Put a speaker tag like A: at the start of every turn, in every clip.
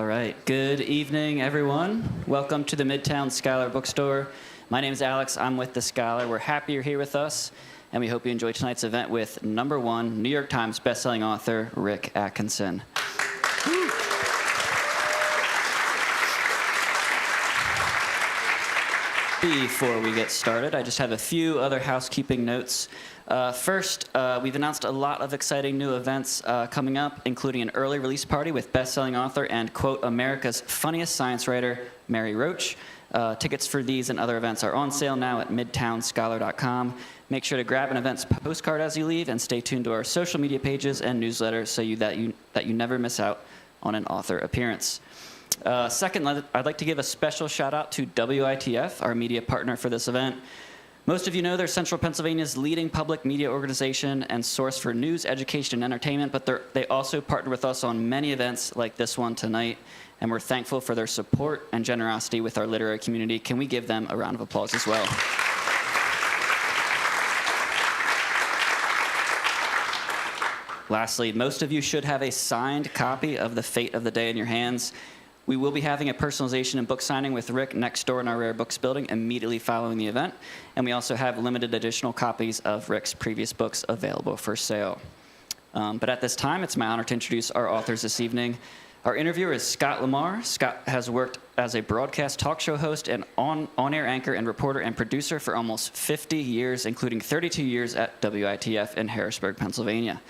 A: All right. Good evening, everyone. Welcome to the Midtown Scholar Bookstore. My name is Alex. I'm with The Scholar. We're happy you're here with us, and we hope you enjoy tonight's event with #1 New York Times bestselling author Rick Atkinson. Before we get started, I just have a few other housekeeping notes. First, we've announced a lot of exciting new events coming up, including an early release party with best-selling author and, quote, America's funniest science writer, Mary Roach. Tickets for these and other events are on sale now at midtownscholar.com. Make sure to grab an events postcard as you leave, and stay tuned to our social media pages and newsletters so that you never miss out on an author appearance. Second, I'd like to give a special shout out to WITF, our media partner for this event. Most of you know they're Central Pennsylvania's leading public media organization and source for news, education, and entertainment, but they also partner with us on many events like this one tonight, and we're thankful for their support and generosity with our literary community. Can we give them a round of applause as well? Lastly, most of you should have a signed copy of The Fate of the Day in your hands. We will be having a personalization and book signing with Rick next door in our Rare Books building immediately following the event. And we also have limited additional copies of Rick's previous books available for sale. But at this time, it's my honor to introduce our authors this evening. Our interviewer is Scott LaMar. Scott has worked as a broadcast talk show host and on-air anchor and reporter and producer for almost 50 years, including 32 years at WITF in Harrisburg, Pennsylvania.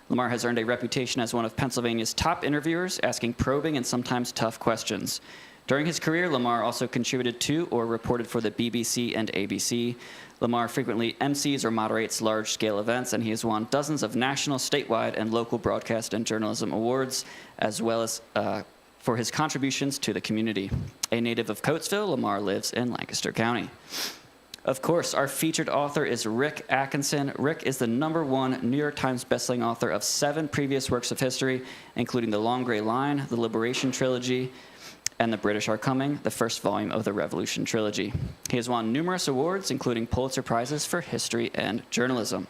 A: LaMar has earned a reputation as one of Pennsylvania's top interviewers, asking probing and sometimes tough questions. During his career, LaMar also contributed to or reported for the BBC and ABC. LaMar frequently MCs or moderates large-scale events, and he has won dozens of national, statewide, and local broadcast and journalism awards, as well as for his contributions to the community. A native of Coatesville, LaMar lives in Lancaster County. Of course, our featured author is Rick Atkinson. Rick is the #1 New York Times bestselling author of 7 previous works of history, including The Long Gray Line, The Liberation Trilogy, and The British Are Coming, the first volume of the Revolution Trilogy. He has won numerous awards, including Pulitzer Prizes for history and journalism.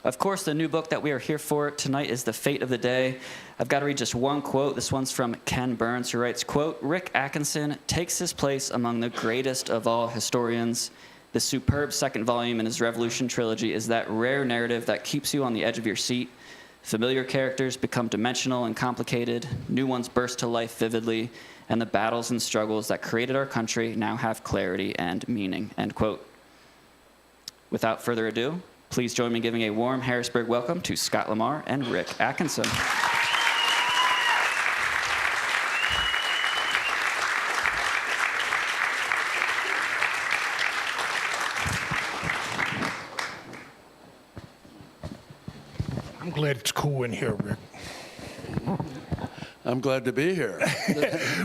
A: Of course, the new book that we are here for tonight is The Fate of the Day. I've got to read just one quote. This one's from Ken Burns, who writes, quote, Rick Atkinson takes his place among the greatest of all historians. The superb second volume in his Revolution Trilogy is that rare narrative that keeps you on the edge of your seat. Familiar characters become dimensional and complicated, new ones burst to life vividly, and the battles and struggles that created our country now have clarity and meaning, end quote. Without further ado, please join me in giving a warm Harrisburg welcome to Scott LaMar and Rick Atkinson.
B: I'm glad it's cool in here, Rick.
C: I'm glad to be here.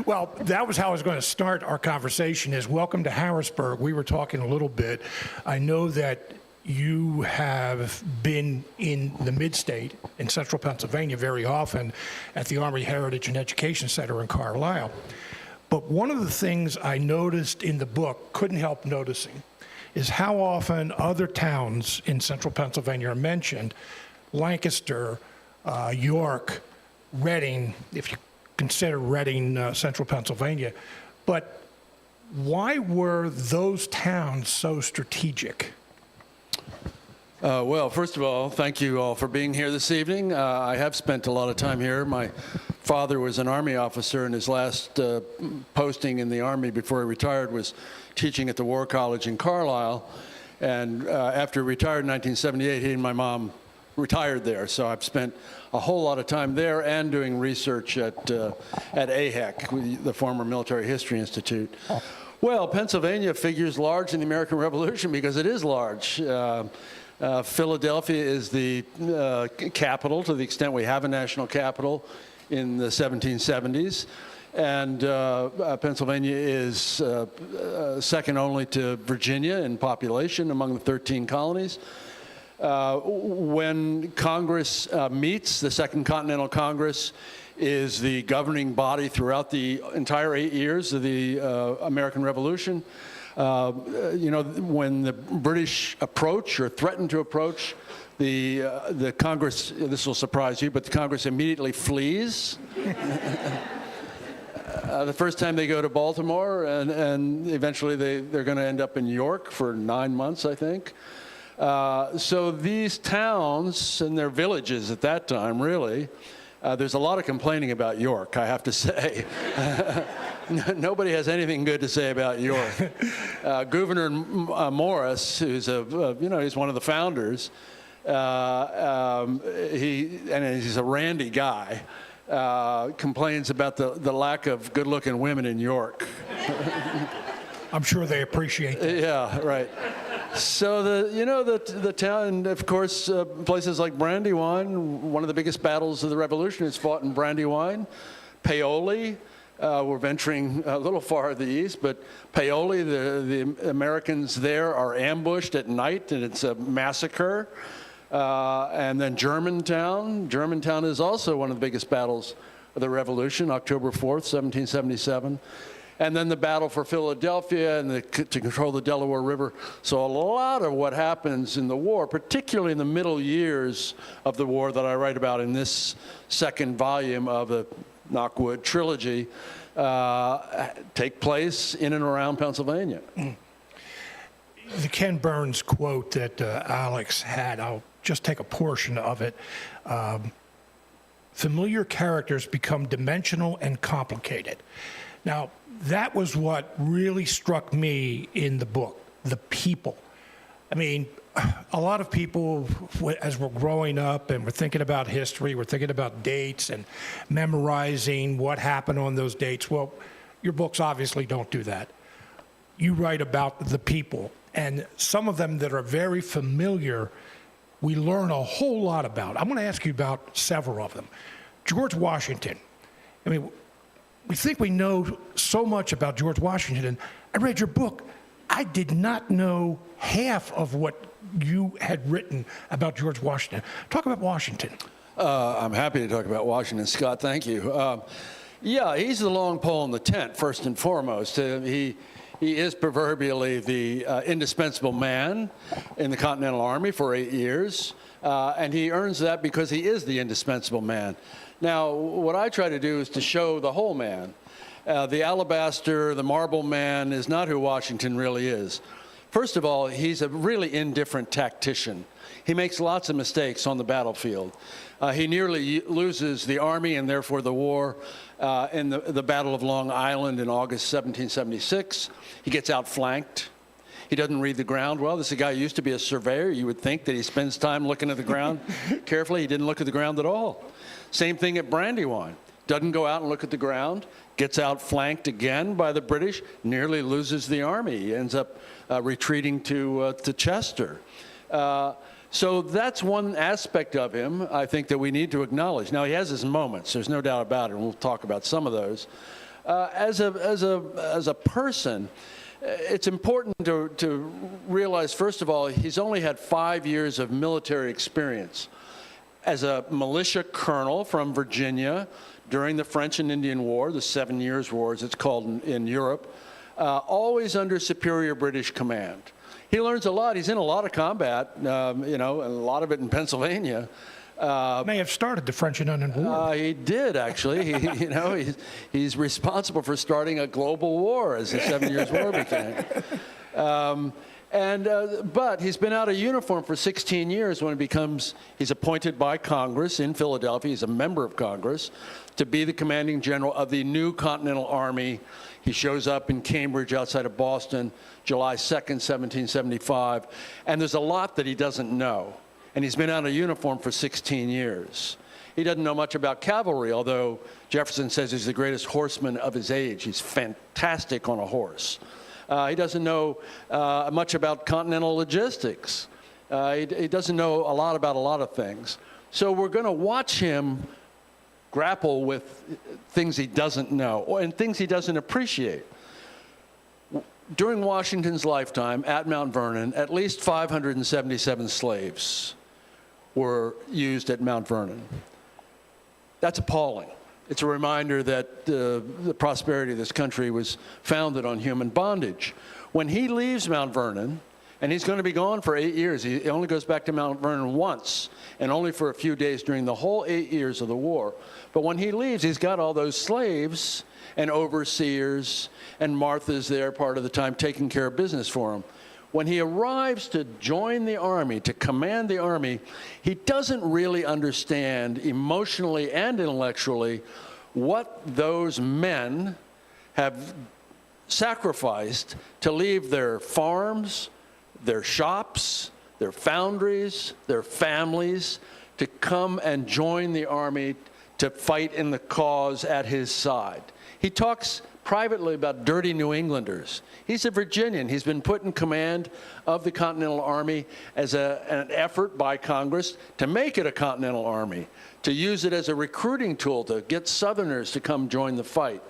B: Well, that was how I was going to start our conversation, is welcome to Harrisburg. We were talking a little bit. I know that you have been in the mid-state in central Pennsylvania very often at the Army Heritage and Education Center in Carlisle. But one of the things I noticed in the book, couldn't help noticing, is how often other towns in central Pennsylvania are mentioned. Lancaster, York, Reading, if you consider Reading central Pennsylvania. But why were those towns so strategic?
C: Well, first of all, thank you all for being here this evening. I have spent a lot of time here. My father was an Army officer, and his last posting in the Army before he retired was teaching at the War College in Carlisle. And after he retired in 1978, he and my mom retired there, so I've spent a whole lot of time there and doing research at AHEC, the former Military History Institute. Well, Pennsylvania figures large in the American Revolution because it is large. Philadelphia is the capital, to the extent we have a national capital, in the 1770s. And Pennsylvania is second only to Virginia in population among the 13 colonies. When Congress meets, the Second Continental Congress is the governing body throughout the entire 8 years of the American Revolution. You know, when the British approach or threaten to approach, the Congress, this will surprise you, but the Congress immediately flees. The first time they go to Baltimore, and eventually they're going to end up in York for 9 months, I think. So these towns and their villages at that time, really, there's a lot of complaining about York, I have to say. Nobody has anything good to say about York. Gouverneur Morris, who's he's one of the founders, he's a randy guy, complains about the lack of good-looking women in York.
B: I'm sure they appreciate that.
C: Yeah, right. So the town, and of course, places like Brandywine, one of the biggest battles of the Revolution is fought in Brandywine. Paoli, we're venturing a little far to the east, but Paoli, the Americans there are ambushed at night, and it's a massacre. And then Germantown. Germantown is also one of the biggest battles of the Revolution, October 4th, 1777. And then the battle for Philadelphia and to control the Delaware River. So a lot of what happens in the war, particularly in the middle years of the war that I write about in this second volume of the Knockwood Trilogy, take place in and around Pennsylvania.
B: The Ken Burns quote that Alex had, I'll just take a portion of it. Familiar characters become dimensional and complicated. Now, that was what really struck me in the book, the people. I mean, a lot of people, as we're growing up and we're thinking about history, we're thinking about dates and memorizing what happened on those dates. Well, your books obviously don't do that. You write about the people, and some of them that are very familiar, we learn a whole lot about. I'm going to ask you about several of them. George Washington. I mean, we think we know so much about George Washington, and I read your book. I did not know half of what you had written about George Washington. Talk about Washington.
C: I'm happy to talk about Washington, Scott. Thank you. Yeah, he's the long pole in the tent, first and foremost. He is proverbially the indispensable man in the Continental Army for 8 years, and he earns that because he is the indispensable man. Now, what I try to do is to show the whole man. The alabaster, the marble man is not who Washington really is. First of all, he's a really indifferent tactician. He makes lots of mistakes on the battlefield. He nearly loses the army and therefore the war in the Battle of Long Island in August 1776. He gets outflanked. He doesn't read the ground well. This is a guy who used to be a surveyor. You would think that he spends time looking at the ground carefully. He didn't look at the ground at all. Same thing at Brandywine. Doesn't go out and look at the ground. Gets outflanked again by the British. Nearly loses the army. He ends up retreating to Chester. So that's one aspect of him, I think, that we need to acknowledge. Now, he has his moments. There's no doubt about it, and we'll talk about some of those. As a person, it's important to realize, first of all, he's only had 5 years of military experience. As a militia colonel from Virginia during the French and Indian War, the 7 Years' War, as it's called in Europe, always under superior British command. He learns a lot. He's in a lot of combat, and a lot of it in Pennsylvania.
B: May have started the French and Indian War.
C: He did, actually. He's responsible for starting a global war as the 7 Years' War became. But he's been out of uniform for 16 years when he's appointed by Congress in Philadelphia. He's a member of Congress to be the commanding general of the new Continental Army. He shows up in Cambridge outside of Boston, July 2nd, 1775. And there's a lot that he doesn't know. And he's been out of uniform for 16 years. He doesn't know much about cavalry, although Jefferson says he's the greatest horseman of his age. He's fantastic on a horse. He doesn't know much about continental logistics. He doesn't know a lot about a lot of things. So we're going to watch him grapple with things he doesn't know and things he doesn't appreciate. During Washington's lifetime at Mount Vernon, at least 577 slaves were used at Mount Vernon. That's appalling. It's a reminder that the prosperity of this country was founded on human bondage. When he leaves Mount Vernon And he's going to be gone for 8 years. He only goes back to Mount Vernon once, and only for a few days during the whole 8 years of the war. But when he leaves, he's got all those slaves and overseers, and Martha's there part of the time taking care of business for him. When he arrives to join the army, to command the army, he doesn't really understand emotionally and intellectually what those men have sacrificed to leave their farms, their shops, their foundries, their families, to come and join the army to fight in the cause at his side. He talks privately about dirty New Englanders. He's a Virginian. He's been put in command of the Continental Army as an effort by Congress to make it a Continental Army, to use it as a recruiting tool to get Southerners to come join the fight.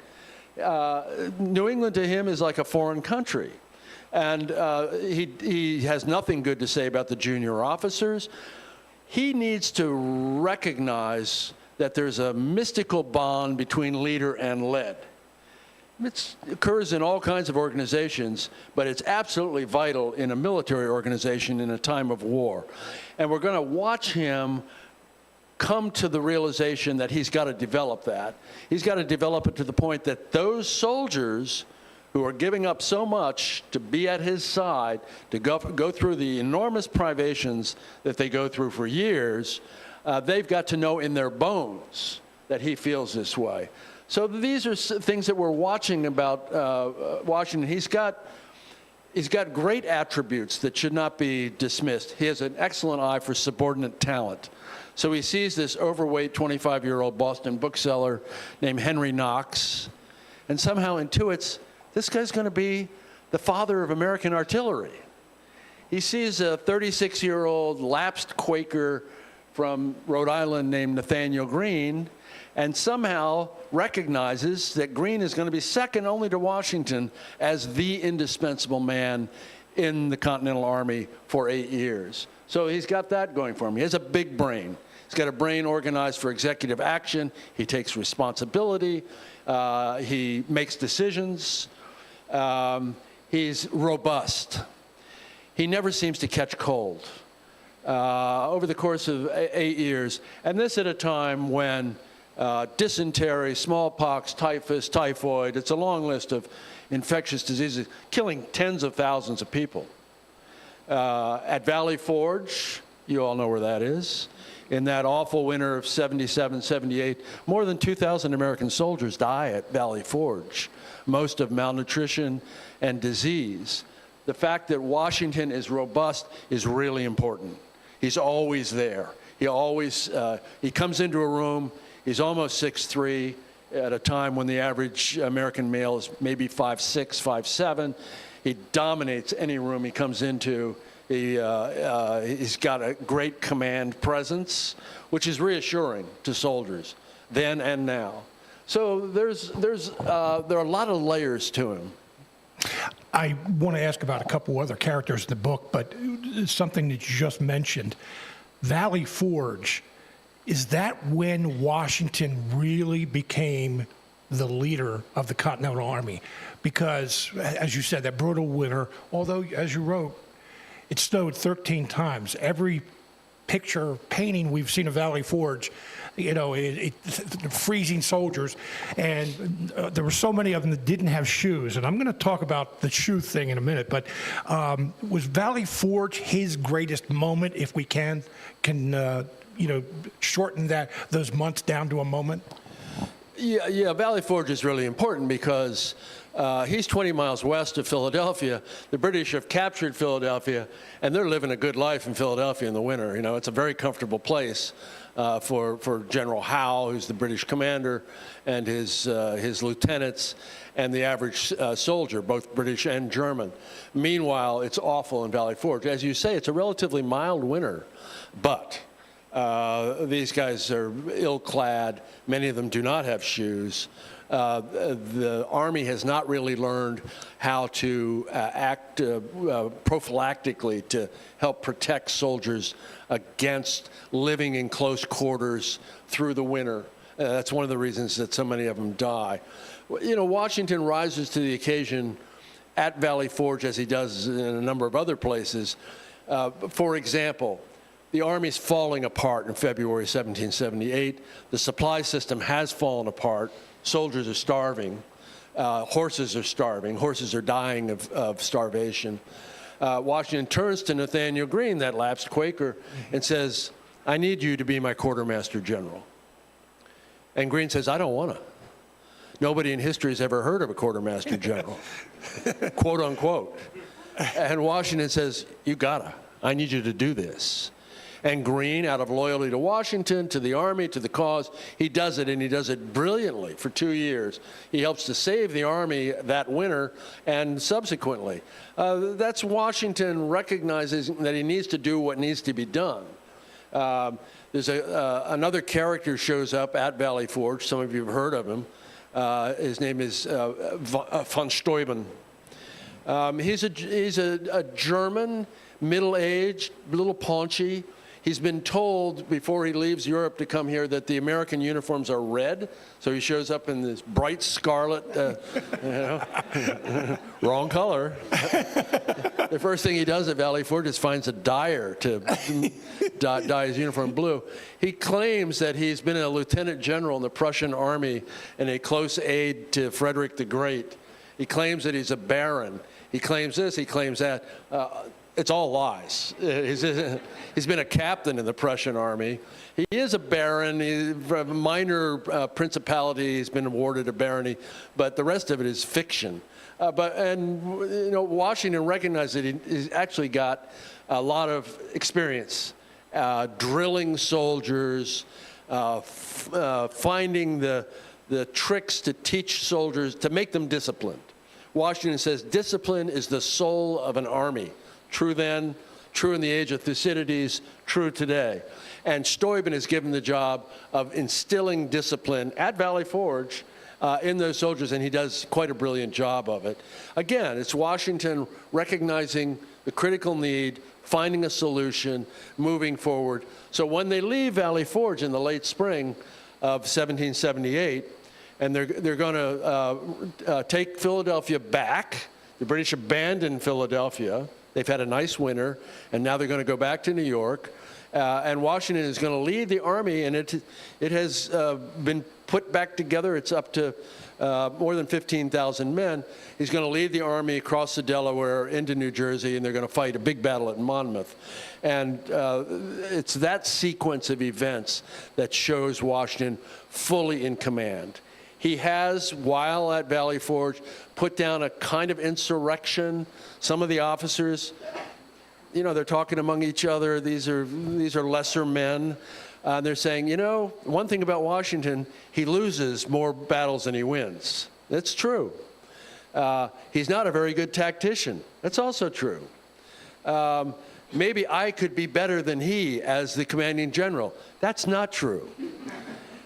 C: New England to him is like a foreign country. And he has nothing good to say about the junior officers. He needs to recognize that there's a mystical bond between leader and led. It occurs in all kinds of organizations, but it's absolutely vital in a military organization in a time of war. And we're going to watch him come to the realization that he's got to develop that. He's got to develop it to the point that those soldiers who are giving up so much to be at his side, to go through the enormous privations that they go through for years, they've got to know in their bones that he feels this way. So these are things that we're watching about Washington. He's got great attributes that should not be dismissed. He has an excellent eye for subordinate talent. So he sees this overweight 25-year-old Boston bookseller named Henry Knox, and somehow intuits this guy's going to be the father of American artillery. He sees a 36-year-old lapsed Quaker from Rhode Island named Nathaniel Greene, and somehow recognizes that Greene is going to be second only to Washington as the indispensable man in the Continental Army for 8 years. So he's got that going for him. He has a big brain. He's got a brain organized for executive action. He takes responsibility. He makes decisions. He's robust. He never seems to catch cold over the course of 8 years, and this at a time when dysentery, smallpox, typhus, typhoid, it's a long list of infectious diseases, killing tens of thousands of people. At Valley Forge, you all know where that is, in that awful winter of 77, 78, more than 2,000 American soldiers die at Valley Forge, most of malnutrition and disease. The fact that Washington is robust is really important. He's always there. He comes into a room, he's almost 6'3", at a time when the average American male is maybe 5'6", 5'7". He dominates any room he comes into. He's got a great command presence, which is reassuring to soldiers then and now. So there are a lot of layers to him.
B: I want to ask about a couple other characters in the book, but something that you just mentioned, Valley Forge, is that when Washington really became the leader of the Continental Army? Because, as you said, that brutal winter, although, as you wrote, it snowed 13 times. Every picture, painting we've seen of Valley Forge, freezing soldiers, and there were so many of them that didn't have shoes. And I'm going to talk about the shoe thing in a minute, but was Valley Forge his greatest moment, if we can shorten those months down to a moment?
C: Yeah, Valley Forge is really important because he's 20 miles west of Philadelphia. The British have captured Philadelphia, and they're living a good life in Philadelphia in the winter. It's a very comfortable place for General Howe, who's the British commander, and his lieutenants, and the average soldier, both British and German. Meanwhile, it's awful in Valley Forge. As you say, it's a relatively mild winter, but these guys are ill-clad. Many of them do not have shoes. The Army has not really learned how to act prophylactically to help protect soldiers against living in close quarters through the winter. That's one of the reasons that so many of them die. Washington rises to the occasion at Valley Forge as he does in a number of other places. For example, the Army's falling apart in February 1778. The supply system has fallen apart. Soldiers are starving. Horses are starving. Horses are dying of starvation. Washington turns to Nathanael Greene, that lapsed Quaker, and says, I need you to be my quartermaster general. And Greene says, I don't want to. Nobody in history has ever heard of a quartermaster general, quote unquote. And Washington says, you gotta. I need you to do this. And Greene, out of loyalty to Washington, to the Army, to the cause, he does it, and he does it brilliantly for 2 years. He helps to save the Army that winter and subsequently. That's Washington recognizing that he needs to do what needs to be done. There's another character shows up at Valley Forge. Some of you have heard of him. His name is von Steuben. He's a German, middle-aged, little paunchy. He's been told before he leaves Europe to come here that the American uniforms are red, so he shows up in this bright scarlet, wrong color. The first thing he does at Valley Forge is finds a dyer to dye his uniform blue. He claims that he's been a lieutenant general in the Prussian army and a close aide to Frederick the Great. He claims that he's a baron. He claims this, he claims that. It's all lies. He's been a captain in the Prussian army. He is a baron. He's a minor principality. He's been awarded a barony, but the rest of it is fiction. Washington recognized that he's actually got a lot of experience drilling soldiers, finding the tricks to teach soldiers, to make them disciplined. Washington says discipline is the soul of an army. True then, true in the age of Thucydides, true today. And Steuben is given the job of instilling discipline at Valley Forge in those soldiers, and he does quite a brilliant job of it. Again, it's Washington recognizing the critical need, finding a solution, moving forward. So when they leave Valley Forge in the late spring of 1778, and they're going to take Philadelphia back, the British abandoned Philadelphia. They've had a nice winter, and now they're going to go back to New York. And Washington is going to lead the Army, and it has been put back together. It's up to more than 15,000 men. He's going to lead the Army across the Delaware into New Jersey, and they're going to fight a big battle at Monmouth. And it's that sequence of events that shows Washington fully in command. He has, while at Valley Forge, put down a kind of insurrection. Some of the officers, they're talking among each other. These are lesser men. They're saying, one thing about Washington, he loses more battles than he wins. That's true. He's not a very good tactician. That's also true. Maybe I could be better than he as the commanding general. That's not true.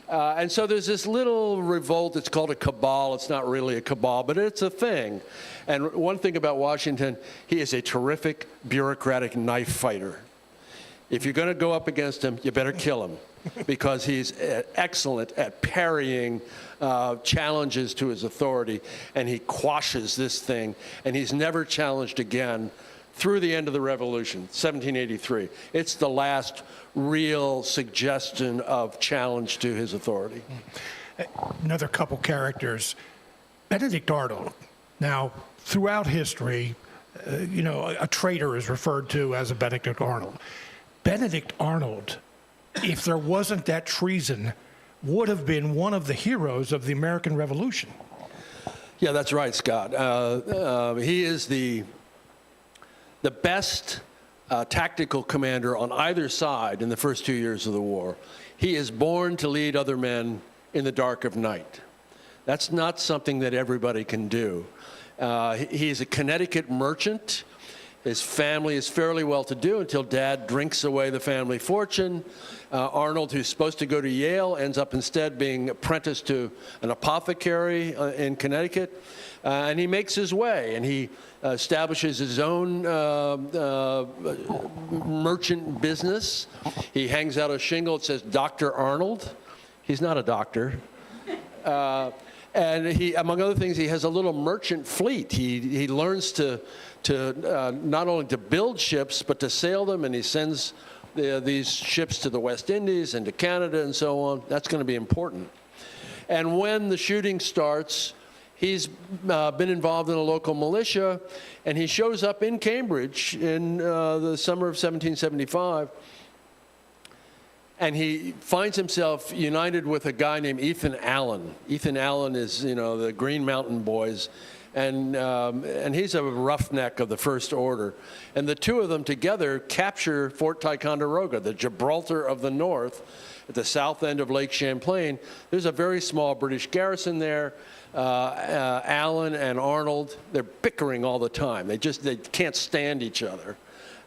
C: And so there's this little revolt. It's called a cabal. It's not really a cabal, but it's a thing. And one thing about Washington, he is a terrific bureaucratic knife fighter. If you're going to go up against him, you better kill him, because he's excellent at parrying challenges to his authority, and he quashes this thing, and he's never challenged again through the end of the Revolution, 1783. It's the last real suggestion of challenge to his authority.
B: Another couple characters. Benedict Arnold. Now, throughout history, a traitor is referred to as a Benedict Arnold. Benedict Arnold, if there wasn't that treason, would have been one of the heroes of the American Revolution.
C: Yeah, that's right, Scott. He is the best tactical commander on either side in the first 2 years of the war. He is born to lead other men in the dark of night. That's not something that everybody can do. He's a Connecticut merchant. His family is fairly well-to-do until Dad drinks away the family fortune. Arnold, who's supposed to go to Yale, ends up instead being apprenticed to an apothecary in Connecticut. And he makes his way, and he establishes his own merchant business. He hangs out a shingle that says Dr. Arnold. He's not a doctor. And he, among other things, he has a little merchant fleet. He learns to not only to build ships, but to sail them, and he sends these ships to the West Indies and to Canada and so on. That's going to be important. And when the shooting starts, he's been involved in a local militia, and he shows up in Cambridge in the summer of 1775, and he finds himself united with a guy named Ethan Allen. Ethan Allen is, the Green Mountain Boys, and he's a roughneck of the First Order. And the two of them together capture Fort Ticonderoga, the Gibraltar of the North, at the south end of Lake Champlain. There's a very small British garrison there. Allen and Arnold, they're bickering all the time. They can't stand each other.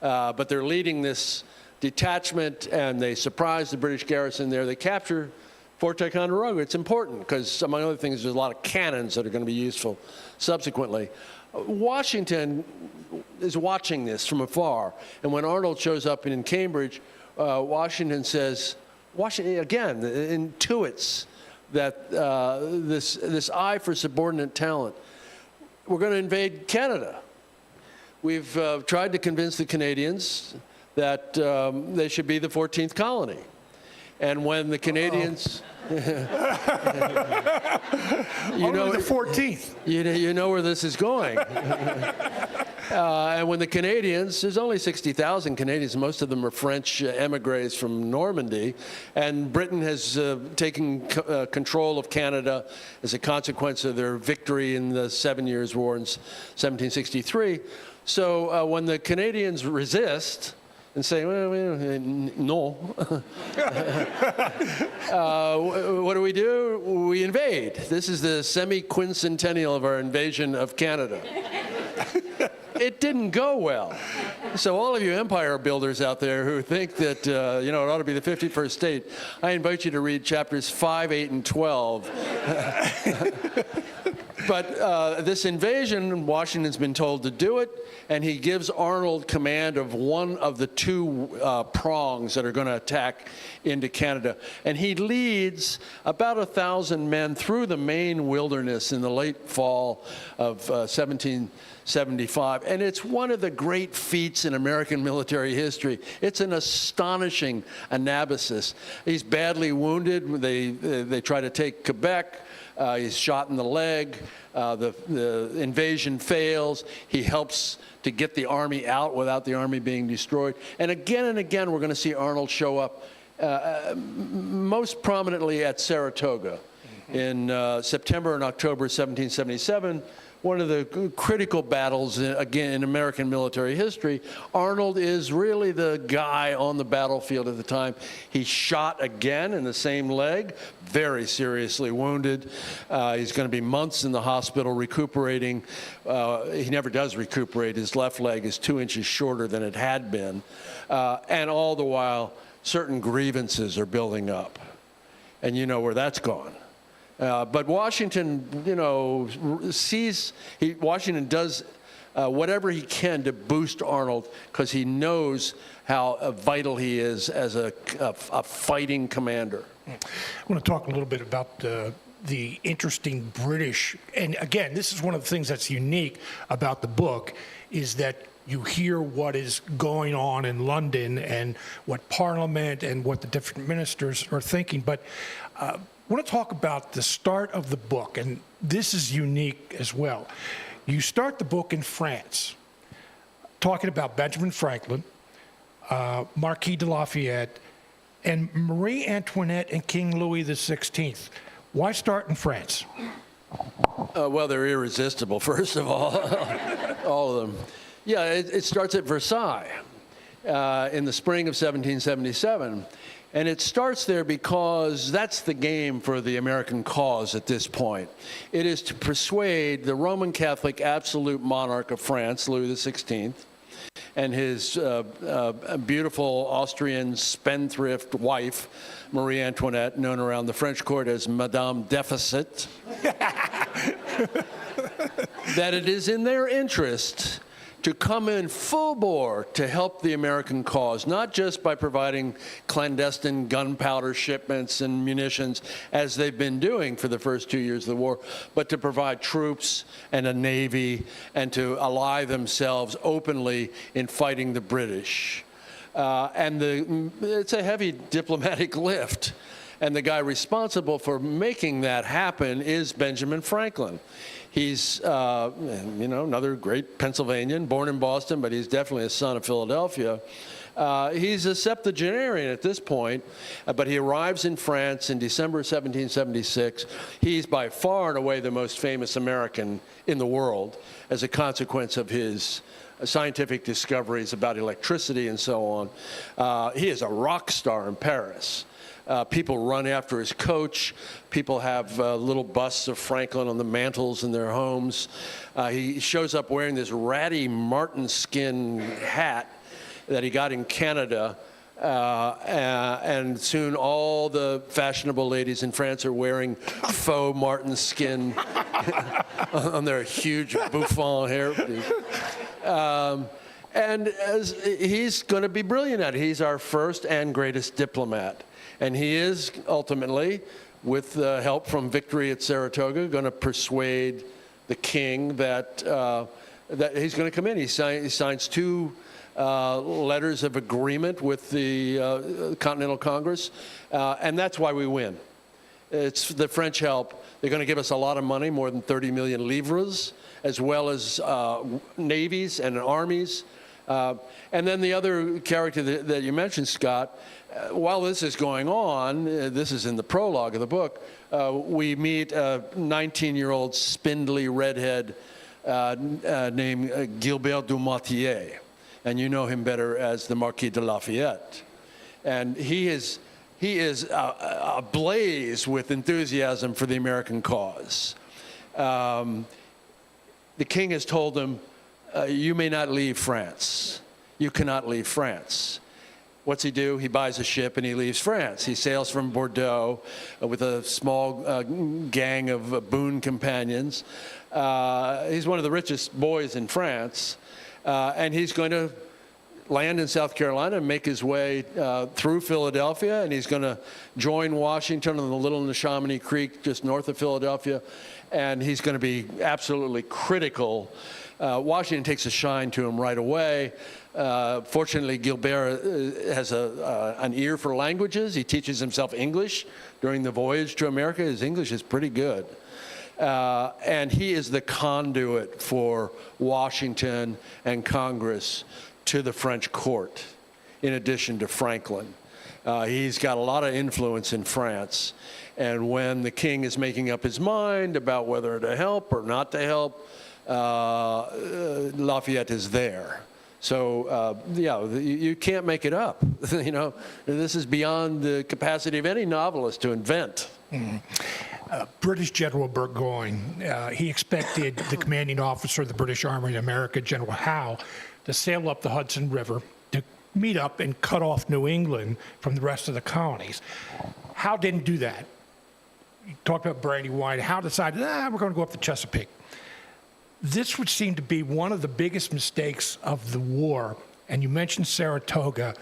C: But they're leading this detachment, and they surprise the British garrison there. They capture Fort Ticonderoga. It's important because, among other things, there's a lot of cannons that are going to be useful subsequently. Washington is watching this from afar, and when Arnold shows up in Cambridge, Washington again intuits that this eye for subordinate talent. We're going to invade Canada. We've tried to convince the Canadians that they should be the 14th colony. And when the Canadians...
B: Only the 14th.
C: You know where this is going. And when the Canadians, there's only 60,000 Canadians, most of them are French emigres from Normandy, and Britain has taken control of Canada as a consequence of their victory in the 7 Years' War in 1763. So when the Canadians resist and say, well, no, what do? We invade. This is the semi-quincentennial of our invasion of Canada. It didn't go well. So all of you empire builders out there who think that it ought to be the 51st state, I invite you to read chapters 5, 8, and 12. But this invasion, Washington's been told to do it, and he gives Arnold command of one of the two prongs that are going to attack into Canada. And he leads about 1,000 men through the Maine wilderness in the late fall of 1775. And it's one of the great feats in American military history. It's an astonishing anabasis. He's badly wounded. They try to take Quebec. He's shot in the leg. The invasion fails. He helps to get the army out without the army being destroyed. And again, we're going to see Arnold show up most prominently at Saratoga in September and October 1777. One of the critical battles, again, in American military history. Arnold is really the guy on the battlefield at the time. He's shot again in the same leg, very seriously wounded. He's going to be months in the hospital recuperating. He never does recuperate. His left leg is 2 inches shorter than it had been. And all the while, certain grievances are building up. And you know where that's gone. But Washington, Washington does whatever he can to boost Arnold because he knows how vital he is as a fighting commander.
B: I want to talk a little bit about the interesting British, and again, this is one of the things that's unique about the book, is that you hear what is going on in London and what Parliament and what the different ministers are thinking. But I want to talk about the start of the book, and this is unique as well. You start the book in France, talking about Benjamin Franklin, Marquis de Lafayette, and Marie Antoinette and King Louis XVI. Why start in France?
C: Well, they're irresistible, first of all, all of them. Yeah, it starts at Versailles in the spring of 1777. And it starts there because that's the game for the American cause at this point. It is to persuade the Roman Catholic absolute monarch of France, Louis XVI, and his beautiful Austrian spendthrift wife, Marie Antoinette, known around the French court as Madame Deficit, that it is in their interest to come in full bore to help the American cause, not just by providing clandestine gunpowder shipments and munitions, as they've been doing for the first 2 years of the war, but to provide troops and a navy and to ally themselves openly in fighting the British. It's a heavy diplomatic lift. And the guy responsible for making that happen is Benjamin Franklin. He's, another great Pennsylvanian, born in Boston, but he's definitely a son of Philadelphia. He's a septuagenarian at this point, but he arrives in France in December 1776. He's by far and away the most famous American in the world as a consequence of his scientific discoveries about electricity and so on. He is a rock star in Paris. People run after his coach. People have little busts of Franklin on the mantles in their homes. He shows up wearing this ratty marten skin hat that he got in Canada. And soon all the fashionable ladies in France are wearing faux marten skin on their huge bouffant hair. And he's going to be brilliant at it. He's our first and greatest diplomat. And he is ultimately, with the help from victory at Saratoga, going to persuade the king that he's going to come in. He signs 2 letters of agreement with the Continental Congress, and that's why we win. It's the French help. They're going to give us a lot of money, more than 30 million livres, as well as navies and armies. And then the other character that you mentioned, Scott, while this is going on, this is in the prologue of the book, we meet a 19-year-old spindly redhead named Gilbert du Motier, and you know him better as the Marquis de Lafayette. And he is ablaze with enthusiasm for the American cause. The king has told him, you may not leave France. You cannot leave France. What's he do? He buys a ship and he leaves France. He sails from Bordeaux with a small gang of boon companions. He's one of the richest boys in France, and he's going to land in South Carolina and make his way through Philadelphia, and he's going to join Washington on the Little Neshaminy Creek just north of Philadelphia, and he's going to be absolutely critical. Washington takes a shine to him right away. Fortunately, Gilbert has an ear for languages. He teaches himself English during the voyage to America. His English is pretty good. And he is the conduit for Washington and Congress to the French court, in addition to Franklin. He's got a lot of influence in France. And when the king is making up his mind about whether to help or not to help, Lafayette is there. So, you can't make it up. This is beyond the capacity of any novelist to invent.
B: British General Burgoyne, he expected the commanding officer of the British Army in America, General Howe, to sail up the Hudson River to meet up and cut off New England from the rest of the colonies. Howe didn't do that. You talked about Brandywine. Howe decided, we're going to go up the Chesapeake. This would seem to be one of the biggest mistakes of the war. And you mentioned Saratoga,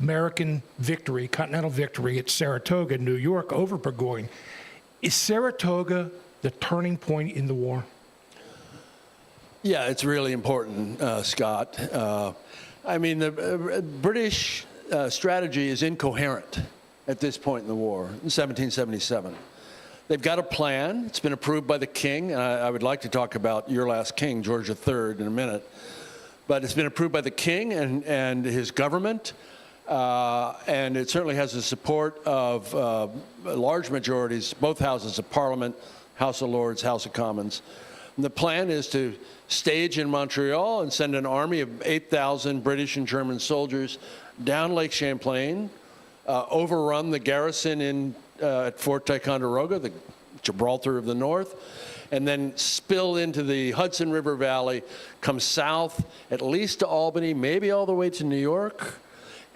B: American victory, Continental victory at Saratoga, New York, over Burgoyne. Is Saratoga the turning point in the war?
C: Yeah, it's really important, Scott. I mean, the British strategy is incoherent at this point in the war, in 1777. They've got a plan. It's been approved by the king. And I would like to talk about your last king, George III, in a minute. But it's been approved by the king and his government. And it certainly has the support of large majorities, both houses of Parliament, House of Lords, House of Commons. And the plan is to stage in Montreal and send an army of 8,000 British and German soldiers down Lake Champlain, overrun the garrison at Fort Ticonderoga, the Gibraltar of the North, and then spill into the Hudson River Valley, come south at least to Albany, maybe all the way to New York,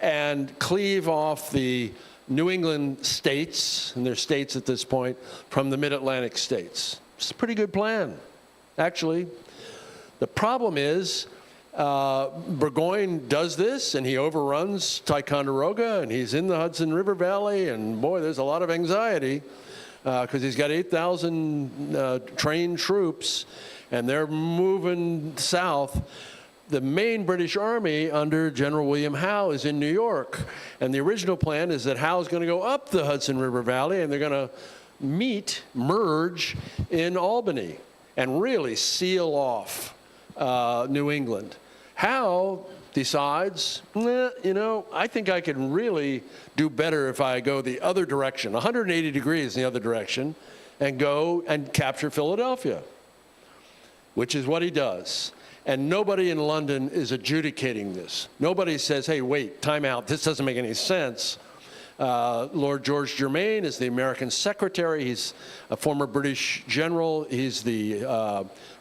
C: and cleave off the New England states, and they're states at this point, from the Mid-Atlantic states. It's a pretty good plan, actually. The problem is Burgoyne does this, and he overruns Ticonderoga, and he's in the Hudson River Valley, and boy, there's a lot of anxiety because he's got 8,000 trained troops, and they're moving south. The main British Army under General William Howe is in New York, and the original plan is that Howe's going to go up the Hudson River Valley, and they're going to merge in Albany, and really seal off New England. Howe decides, I think I can really do better if I go the other direction, 180 degrees in the other direction, and go and capture Philadelphia, which is what he does. And nobody in London is adjudicating this. Nobody says, hey, wait, time out, this doesn't make any sense. Lord George Germain is the American secretary. He's a former British general. He's the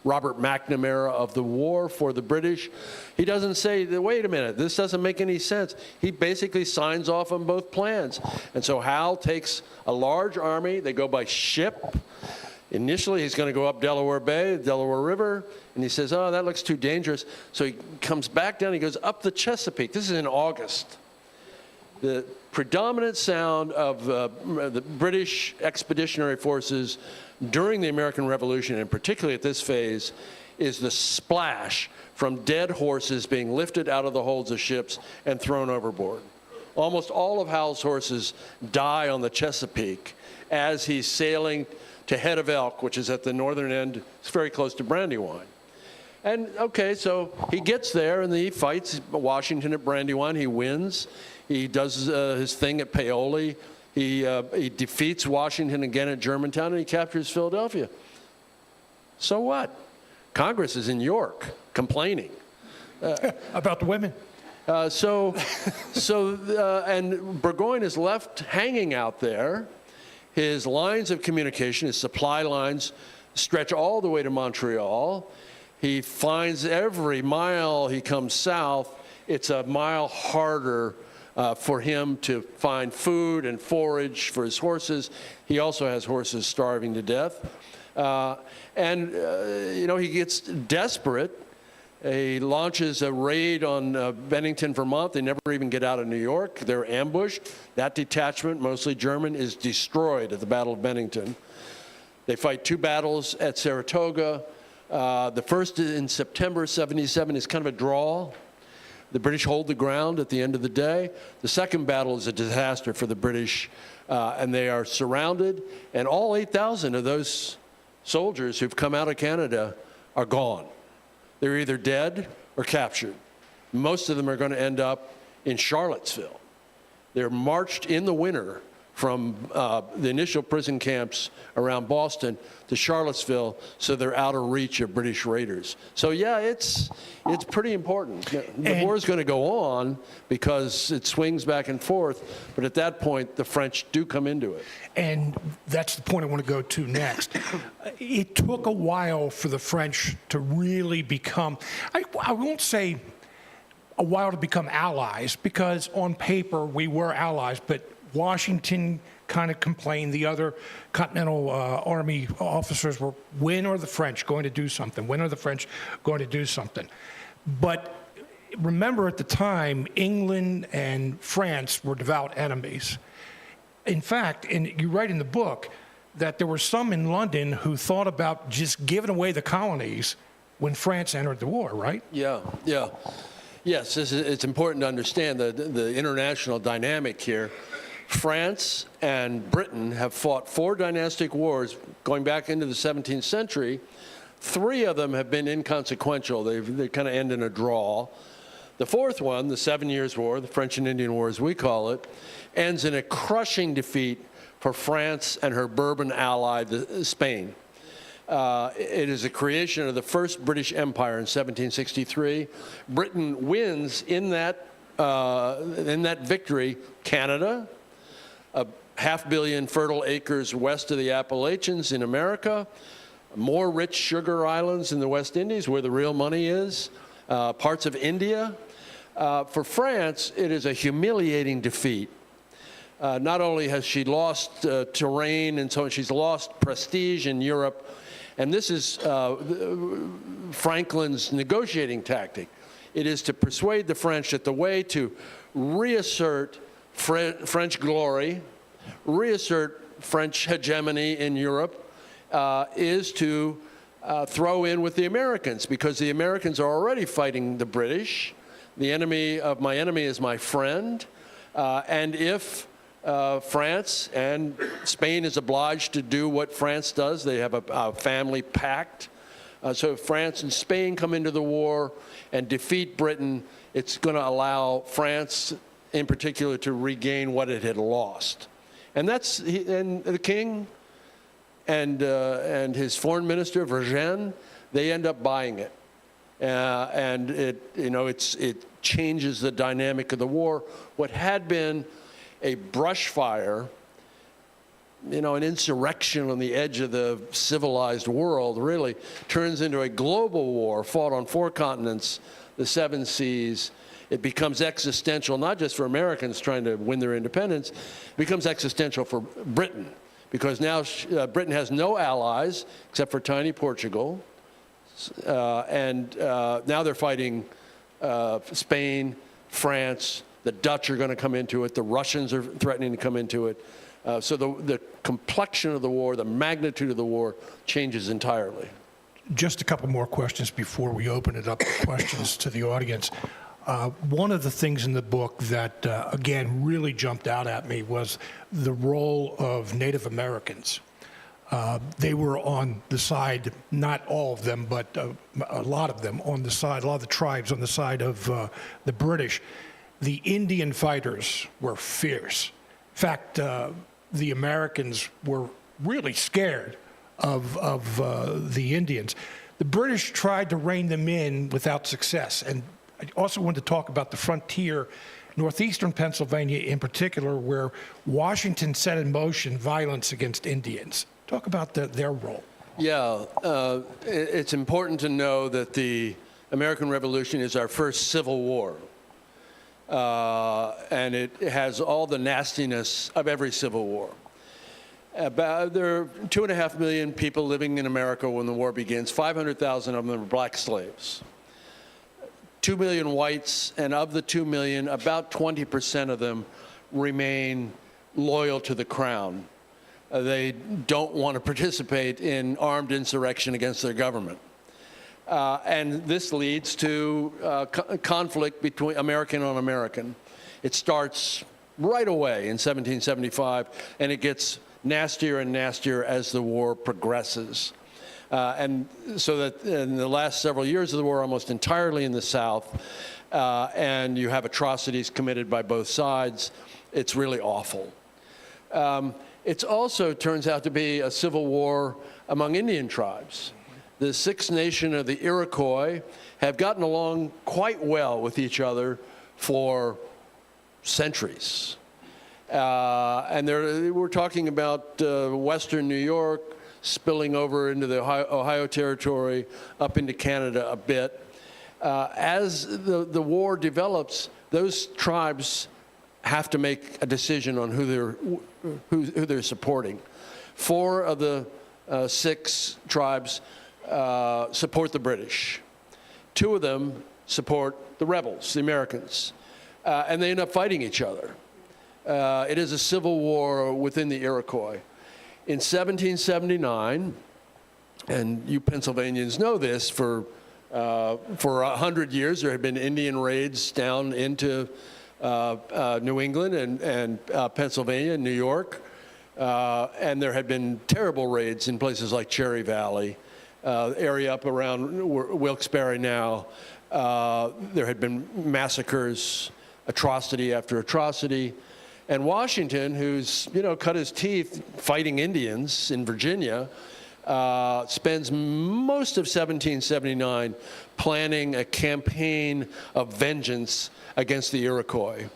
C: Robert McNamara of the war for the British. He doesn't say, wait a minute, this doesn't make any sense. He basically signs off on both plans. And so Howe takes a large army. They go by ship. Initially, he's going to go up Delaware Bay, Delaware River, and he says, oh, that looks too dangerous. So he comes back down. He goes up the Chesapeake. This is in August. The predominant sound of the British expeditionary forces during the American Revolution, and particularly at this phase, is the splash from dead horses being lifted out of the holds of ships and thrown overboard. Almost all of Howe's horses die on the Chesapeake as he's sailing to Head of Elk, which is at the northern end. It's very close to Brandywine. And okay, so he gets there and he fights Washington at Brandywine. He wins. He does his thing at Paoli. He defeats Washington again at Germantown, and he captures Philadelphia. So what? Congress is in York complaining.
B: About the women.
C: And Burgoyne is left hanging out there. His lines of communication, his supply lines, stretch all the way to Montreal. He finds every mile he comes south, it's a mile harder for him to find food and forage for his horses. He also has horses starving to death. He gets desperate. He launches a raid on Bennington, Vermont. They never even get out of New York. They're ambushed. That detachment, mostly German, is destroyed at the Battle of Bennington. They fight 2 battles at Saratoga. The first in September 77 is kind of a draw. The British hold the ground at the end of the day. The second battle is a disaster for the British, and they are surrounded, and all 8,000 of those soldiers who've come out of Canada are gone. They're either dead or captured. Most of them are going to end up in Charlottesville. They're marched in the winter from the initial prison camps around Boston to Charlottesville, so they're out of reach of British raiders. So yeah, it's pretty important. The war is going to go on because it swings back and forth, but at that point, the French do come into it.
B: And that's the point I want to go to next. It took a while for the French to really become, I won't say a while to become allies, because on paper we were allies, but Washington kind of complained. The other Continental Army officers were, when are the French going to do something? When are the French going to do something? But remember, at the time, England and France were devout enemies. In fact, and you write in the book that there were some in London who thought about just giving away the colonies when France entered the war, right?
C: Yeah. Yes, it's important to understand the international dynamic here. France and Britain have fought 4 dynastic wars going back into the 17th century. 3 of them have been inconsequential. They kind of end in a draw. The 4th one, the 7 Years' War, the French and Indian War as we call it, ends in a crushing defeat for France and her Bourbon ally, Spain. It is the creation of the first British Empire in 1763. Britain wins in that victory Canada, 500 million fertile acres west of the Appalachians in America, more rich sugar islands in the West Indies where the real money is, parts of India. For France, it is a humiliating defeat. Not only has she lost terrain and so on, she's lost prestige in Europe. And this is Franklin's negotiating tactic. It is to persuade the French that the way to reassert French glory, reassert French hegemony in Europe, is to throw in with the Americans, because the Americans are already fighting the British. The enemy of my enemy is my friend. And if France and Spain is obliged to do what France does, they have a family pact. So if France and Spain come into the war and defeat Britain, it's going to allow France in particular to regain what it had lost. And and the king and his foreign minister, Vergennes, they end up buying it. And it changes the dynamic of the war. What had been a brush fire, an insurrection on the edge of the civilized world, really turns into a global war fought on 4 continents, the 7 seas. It becomes existential, not just for Americans trying to win their independence, it becomes existential for Britain, because now Britain has no allies except for tiny Portugal. And now they're fighting Spain, France. The Dutch are going to come into it. The Russians are threatening to come into it. So the complexion of the war, the magnitude of the war changes entirely.
B: Just a couple more questions before we open it up to questions to the audience. One of the things in the book that, again, really jumped out at me was the role of Native Americans. They were on the side, not all of them, but a lot of them on the side, a lot of the tribes on the side of the British. The Indian fighters were fierce. In fact, the Americans were really scared of the Indians. The British tried to rein them in without success. And I also wanted to talk about the frontier, northeastern Pennsylvania in particular, where Washington set in motion violence against Indians. Talk about their role.
C: Yeah, it's important to know that the American Revolution is our first civil war. And it has all the nastiness of every civil war. There are 2.5 million people living in America when the war begins. 500,000 of them are black slaves. 2 million whites, and of the 2 million, about 20% of them remain loyal to the crown. They don't want to participate in armed insurrection against their government. And this leads to conflict between American on American. It starts right away in 1775, and it gets nastier and nastier as the war progresses. And so that in the last several years of the war, almost entirely in the South, and you have atrocities committed by both sides. It's really awful. It also turns out to be a civil war among Indian tribes. The Six Nation of the Iroquois have gotten along quite well with each other for centuries. And we're talking about western New York spilling over into the Ohio Territory, up into Canada a bit. As the war develops, those tribes have to make a decision on who they're supporting. 4 of the 6 tribes support the British. 2 of them support the rebels, the Americans, and they end up fighting each other. It is a civil war within the Iroquois. In 1779, and you Pennsylvanians know this, for 100 years there had been Indian raids down into New England and Pennsylvania, New York, and there had been terrible raids in places like Cherry Valley, area up around Wilkes-Barre now. There had been massacres, atrocity after atrocity. And Washington, who's cut his teeth fighting Indians in Virginia, spends most of 1779 planning a campaign of vengeance against the Iroquois.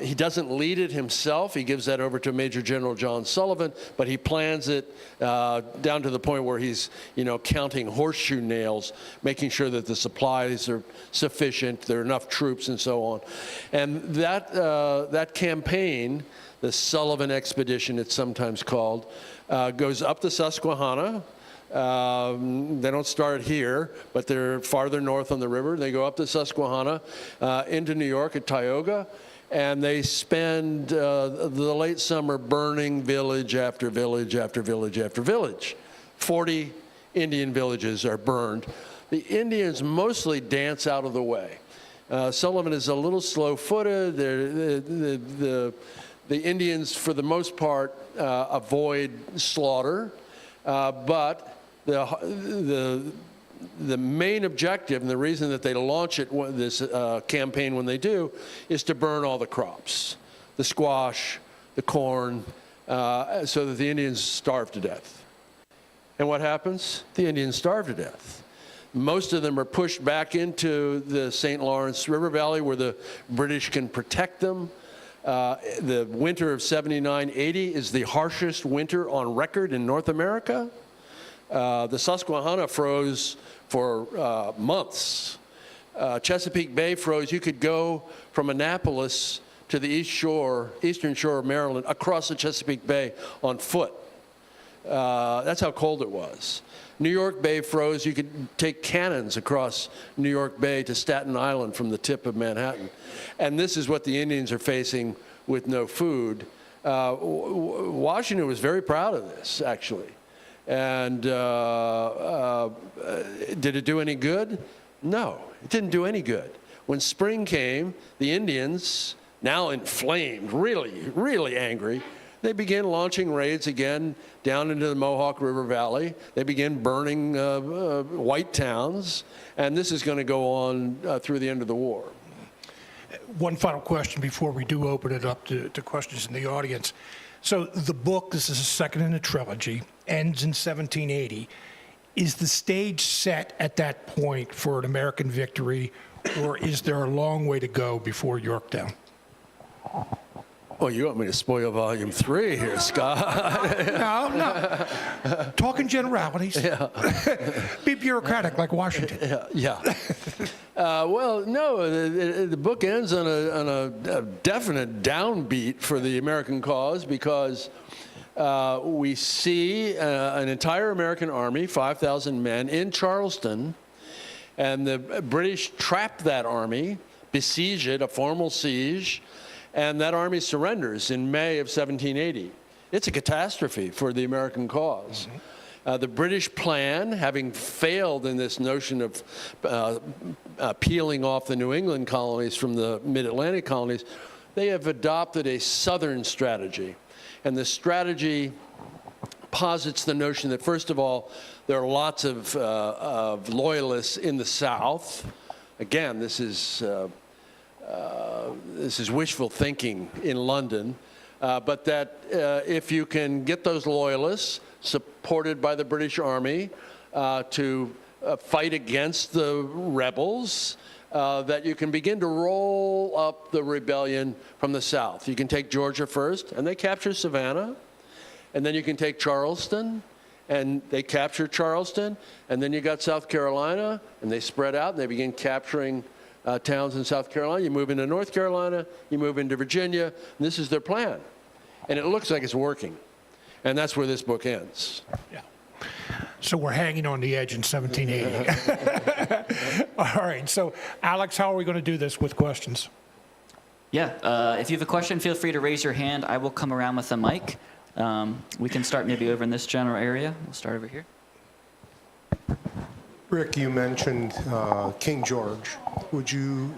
C: He doesn't lead it himself. He gives that over to Major General John Sullivan, but he plans it down to the point where he's, counting horseshoe nails, making sure that the supplies are sufficient, there are enough troops, and so on. And that campaign, the Sullivan Expedition, it's sometimes called, goes up the Susquehanna, They don't start here, but they're farther north on the river. They go up the Susquehanna into New York at Tioga, and they spend the late summer burning village after village after village after village. 40 Indian villages are burned. The Indians mostly dance out of the way. Sullivan is a little slow-footed. The Indians, for the most part, avoid slaughter, but the main objective and the reason that they launch this campaign when they do is to burn all the crops, the squash, the corn, so that the Indians starve to death. And what happens? The Indians starve to death. Most of them are pushed back into the St. Lawrence River Valley where the British can protect them. The winter of 79-80 is the harshest winter on record in North America. The Susquehanna froze for months. Chesapeake Bay froze. You could go from Annapolis to the eastern shore of Maryland across the Chesapeake Bay on foot. That's how cold it was. New York Bay froze. You could take cannons across New York Bay to Staten Island from the tip of Manhattan. And this is what the Indians are facing with no food. Washington was very proud of this, actually. And did it do any good? No, it didn't do any good. When spring came, the Indians, now inflamed, really, really angry, they began launching raids again down into the Mohawk River Valley. They began burning white towns, and this is going to go on through the end of the war.
B: One final question before we do open it up to questions in the audience. So the book, this is the second in a trilogy, ends in 1780. Is the stage set at that point for an American victory, or is there a long way to go before Yorktown?
C: Well, you want me to spoil volume 3 here, Scott.
B: No. Talking generalities. Yeah. Be bureaucratic like Washington.
C: Yeah. Well, no, the book ends on a definite downbeat for the American cause because we see an entire American army, 5,000 men, in Charleston, and the British trap that army, besiege it, a formal siege, and that army surrenders in May of 1780. It's a catastrophe for the American cause. The British plan, having failed in this notion of peeling off the New England colonies from the mid-Atlantic colonies, they have adopted a southern strategy. And the strategy posits the notion that, first of all, there are lots of loyalists in the South. Again, this is wishful thinking in London, but that if you can get those loyalists supported by the British Army to fight against the rebels, that you can begin to roll up the rebellion from the South. You can take Georgia first, and they capture Savannah, and then you can take Charleston, and they capture Charleston, and then you got South Carolina, and they spread out, and they begin capturing towns in South Carolina. You move into North Carolina, you move into Virginia, and this is their plan. And it looks like it's working. And that's where this book ends.
B: Yeah. So we're hanging on the edge in 1780. All right, so Alex, how are we going to do this with questions?
A: Yeah, if you have a question, feel free to raise your hand. I will come around with a mic. We can start maybe over in this general area. We'll start over here.
D: Rick, you mentioned King George. Would you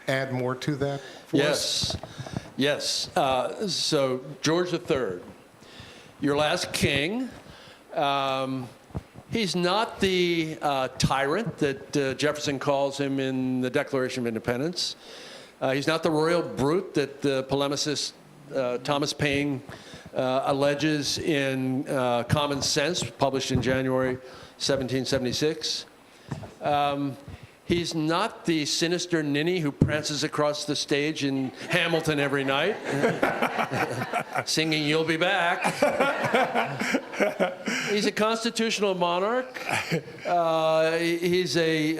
D: add more to that for us?
C: Yes. So George III, your last king. He's not the tyrant that Jefferson calls him in the Declaration of Independence. He's not the royal brute that the polemicist Thomas Paine alleges in Common Sense, published in January 1776. He's not the sinister ninny who prances across the stage in Hamilton every night, singing "You'll Be Back." He's a constitutional monarch. He's a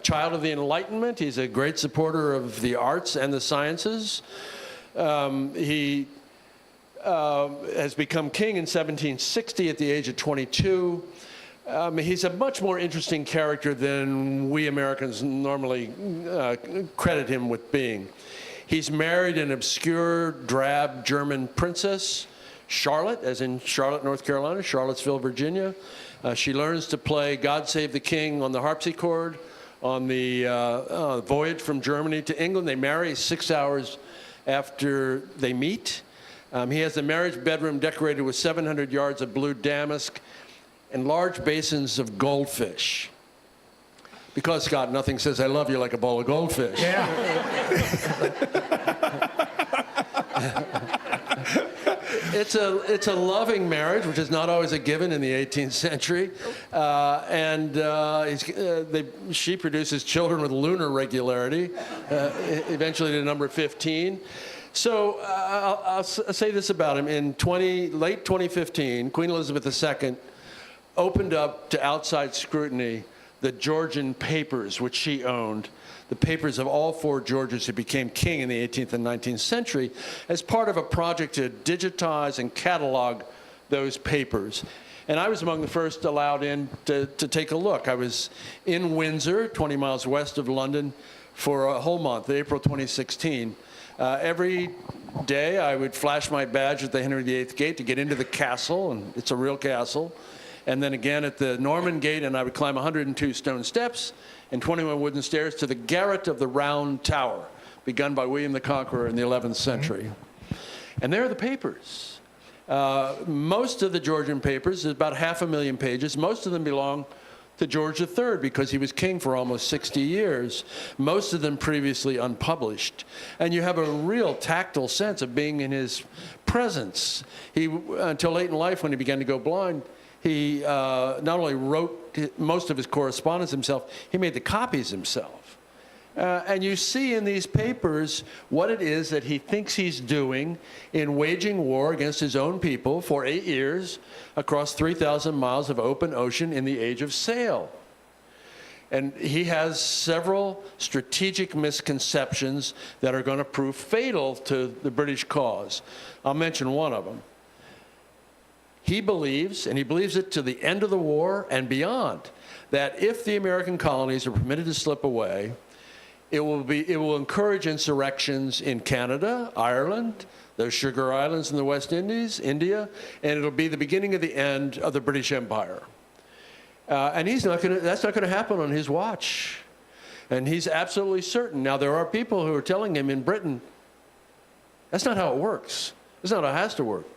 C: child of the Enlightenment. He's a great supporter of the arts and the sciences. He has become king in 1760 at the age of 22. He's a much more interesting character than we Americans normally credit him with being. He's married an obscure, drab German princess, Charlotte, as in Charlotte, North Carolina, Charlottesville, Virginia. She learns to play God Save the King on the harpsichord on the voyage from Germany to England. They marry 6 hours after they meet. He has a marriage bedroom decorated with 700 yards of blue damask and large basins of goldfish. Because, Scott, nothing says I love you like a bowl of goldfish.
B: Yeah.
C: It's a loving marriage, which is not always a given in the 18th century. She produces children with lunar regularity, eventually to number 15. So I'll say this about him. In late 2015, Queen Elizabeth II opened up to outside scrutiny the Georgian papers, which she owned, the papers of all four Georges who became king in the 18th and 19th century, as part of a project to digitize and catalog those papers. And I was among the first allowed in to take a look. I was in Windsor, 20 miles west of London, for a whole month, April 2016. Every day I would flash my badge at the Henry VIII gate to get into the castle, and it's a real castle. And then again at the Norman Gate, and I would climb 102 stone steps and 21 wooden stairs to the garret of the Round Tower, begun by William the Conqueror in the 11th century. And there are the papers. Most of the Georgian papers, there's about 500,000 pages. Most of them belong to George III because he was king for almost 60 years, most of them previously unpublished. And you have a real tactile sense of being in his presence. He, until late in life when he began to go blind, he not only wrote most of his correspondence himself, he made the copies himself. And you see in these papers what it is that he thinks he's doing in waging war against his own people for 8 years across 3,000 miles of open ocean in the age of sail. And he has several strategic misconceptions that are going to prove fatal to the British cause. I'll mention one of them. He believes, and he believes it to the end of the war and beyond, that if the American colonies are permitted to slip away, it will encourage insurrections in Canada, Ireland, those Sugar Islands in the West Indies, India, and it'll be the beginning of the end of the British Empire. And that's not going to happen on his watch. And he's absolutely certain. Now, there are people who are telling him in Britain, that's not how it works. That's not how it has to work.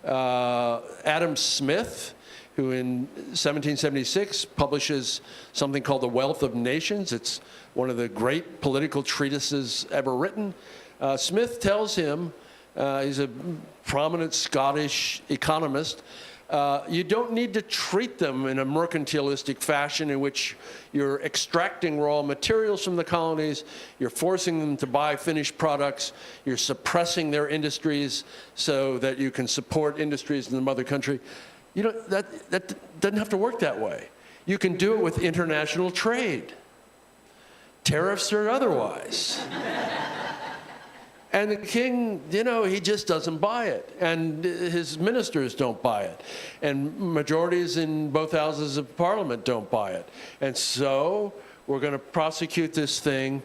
C: Adam Smith, who in 1776 publishes something called The Wealth of Nations. It's one of the great political treatises ever written. Smith tells him, he's a prominent Scottish economist, you don't need to treat them in a mercantilistic fashion in which you're extracting raw materials from the colonies, you're forcing them to buy finished products, you're suppressing their industries so that you can support industries in the mother country. You know, that doesn't have to work that way. You can do it with international trade, tariffs or otherwise. And the king, you know, he just doesn't buy it. And his ministers don't buy it. And majorities in both houses of parliament don't buy it. And so we're going to prosecute this thing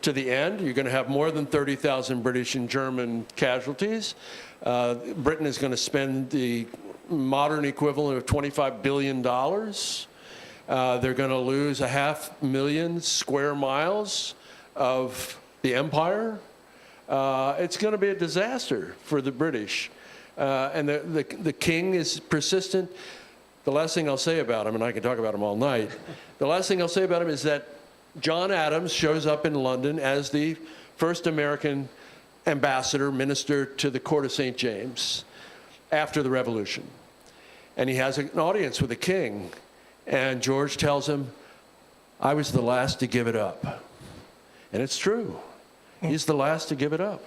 C: to the end. You're going to have more than 30,000 British and German casualties. Britain is going to spend the modern equivalent of $25 billion. They're going to lose 500,000 square miles of the empire. It's going to be a disaster for the British. And the king is persistent. The last thing I'll say about him, and I can talk about him all night, the last thing I'll say about him is that John Adams shows up in London as the first American ambassador, minister to the court of St. James after the Revolution. And he has an audience with the king. And George tells him, I was the last to give it up. And it's true. He's the last to give it up.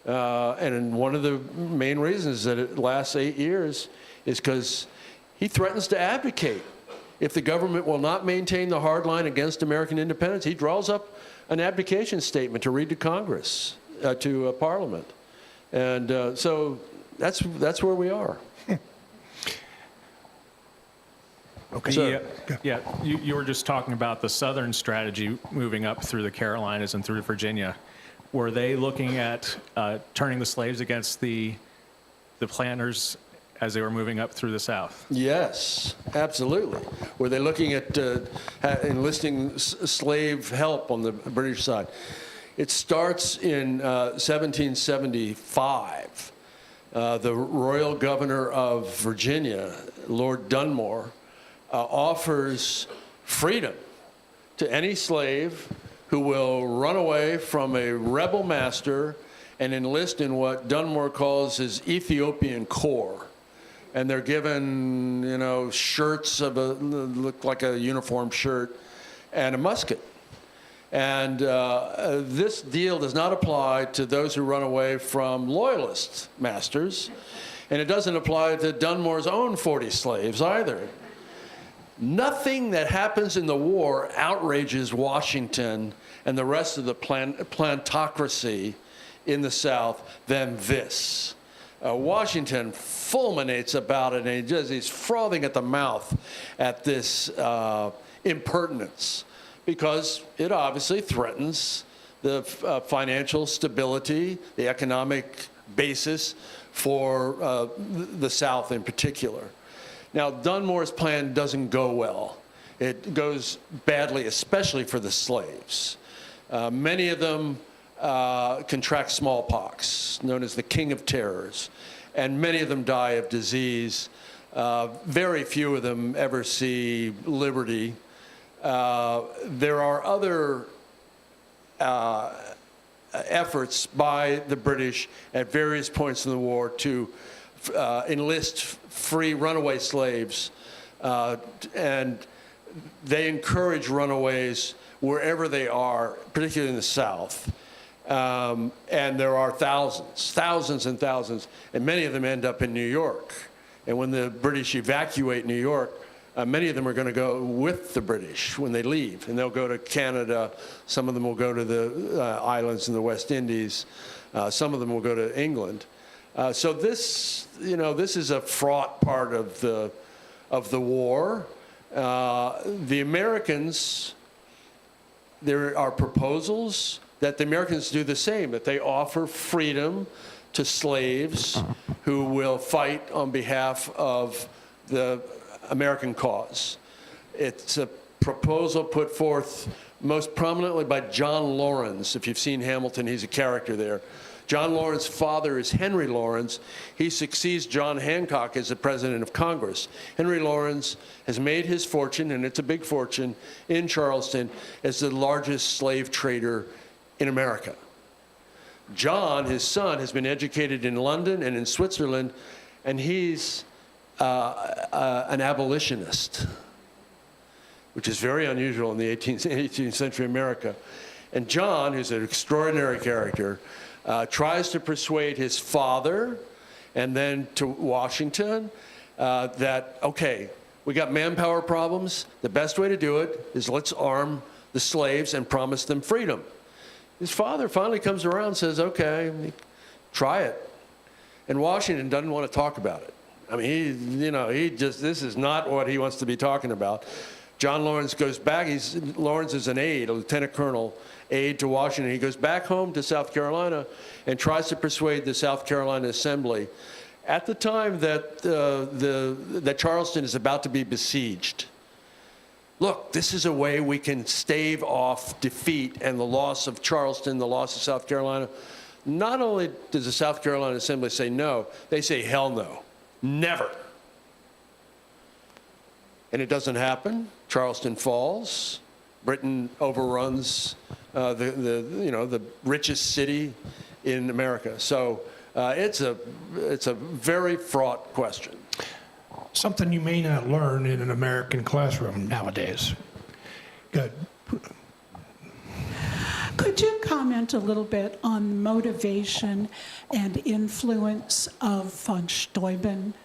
C: And one of the main reasons that it lasts 8 years is because he threatens to abdicate. If the government will not maintain the hard line against American independence, he draws up an abdication statement to read to Congress, to Parliament. And so that's where we are.
B: Okay.
C: Sir.
E: Yeah, you were just talking about the Southern strategy moving up through the Carolinas and through Virginia. Were they looking at turning the slaves against the planters as they were moving up through the South?
C: Yes, absolutely. Were they looking at enlisting slave help on the British side? It starts in 1775. The royal governor of Virginia, Lord Dunmore, offers freedom to any slave who will run away from a rebel master and enlist in what Dunmore calls his Ethiopian Corps. And they're given, shirts look like a uniform shirt and a musket. And this deal does not apply to those who run away from loyalist masters, and it doesn't apply to Dunmore's own 40 slaves either. Nothing that happens in the war outrages Washington and the rest of the plantocracy in the South than this. Washington fulminates about it, and he's frothing at the mouth at this impertinence, because it obviously threatens the financial stability, the economic basis for the South in particular. Now, Dunmore's plan doesn't go well. It goes badly, especially for the slaves. Many of them contract smallpox, known as the King of Terrors, and many of them die of disease. Very few of them ever see liberty. There are other efforts by the British at various points in the war to enlist free runaway slaves, and they encourage runaways wherever they are, particularly in the South. And there are thousands and thousands, and many of them end up in New York. And when the British evacuate New York, many of them are going to go with the British when they leave, and they'll go to Canada. Some of them will go to the islands in the West Indies. Some of them will go to England. So this is a fraught part of the war. The Americans, there are proposals that the Americans do the same, that they offer freedom to slaves who will fight on behalf of the American cause. It's a proposal put forth most prominently by John Lawrence. If you've seen Hamilton, he's a character there. John Lawrence's father is Henry Lawrence. He succeeds John Hancock as the president of Congress. Henry Lawrence has made his fortune, and it's a big fortune, in Charleston as the largest slave trader in America. John, his son, has been educated in London and in Switzerland, and he's an abolitionist, which is very unusual in the 18th century America. And John, who's an extraordinary character, tries to persuade his father and then to Washington that, okay, we got manpower problems. The best way to do it is let's arm the slaves and promise them freedom. His father finally comes around and says, okay, try it. And Washington doesn't want to talk about it. I mean, this is not what he wants to be talking about. John Lawrence goes back. Lawrence is an aide, a lieutenant colonel aide to Washington. He goes back home to South Carolina and tries to persuade the South Carolina Assembly at the time that that Charleston is about to be besieged. Look, this is a way we can stave off defeat and the loss of Charleston, the loss of South Carolina. Not only does the South Carolina Assembly say no, they say hell no, never. And it doesn't happen. Charleston falls. Britain overruns the richest city in America. So it's a very fraught question.
B: Something you may not learn in an American classroom nowadays. Good.
F: Could you comment a little bit on motivation and influence of von Steuben?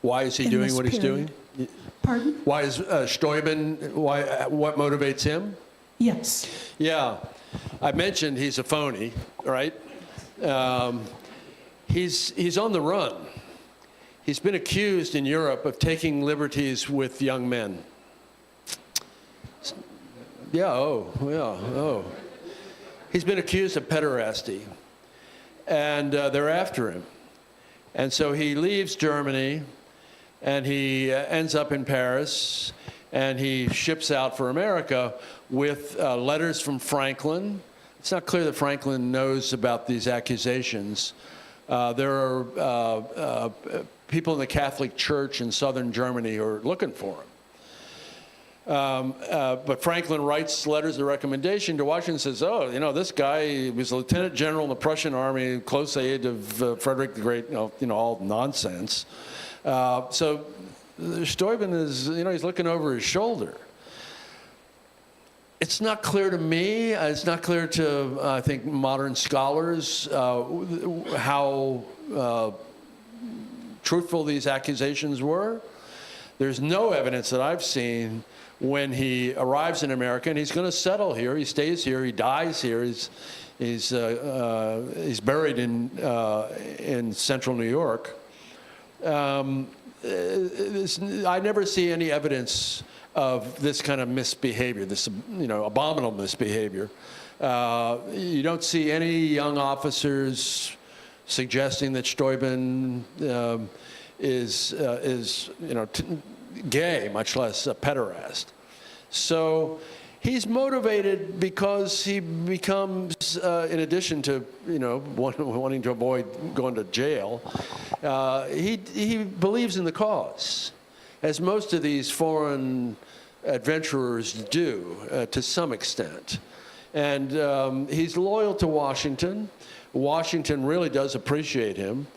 C: Why is he
F: In
C: doing
F: this
C: what he's
F: period.
C: doing?
F: Pardon?
C: Why is Steuben, what motivates him?
F: Yes.
C: Yeah, I mentioned he's a phony, right? he's on the run. He's been accused in Europe of taking liberties with young men. He's been accused of pederasty, and they're after him. And so he leaves Germany, and he ends up in Paris, and he ships out for America with letters from Franklin. It's not clear that Franklin knows about these accusations. There are people in the Catholic Church in southern Germany who are looking for him. But Franklin writes letters of recommendation to Washington, says, oh, you know, this guy was a lieutenant general in the Prussian army, close aide of Frederick the Great, all nonsense. So Steuben is, he's looking over his shoulder. It's not clear to me, it's not clear to, I think, modern scholars how truthful these accusations were. There's no evidence that I've seen when he arrives in America, and he's going to settle here. He stays here. He dies here. He's buried in central New York. I never see any evidence of this kind of misbehavior, this abominable misbehavior. You don't see any young officers suggesting that Steuben is gay, much less a pederast. So he's motivated because he becomes, in addition to wanting to avoid going to jail, he believes in the cause, as most of these foreign adventurers do, to some extent. And he's loyal to Washington. Washington really does appreciate him.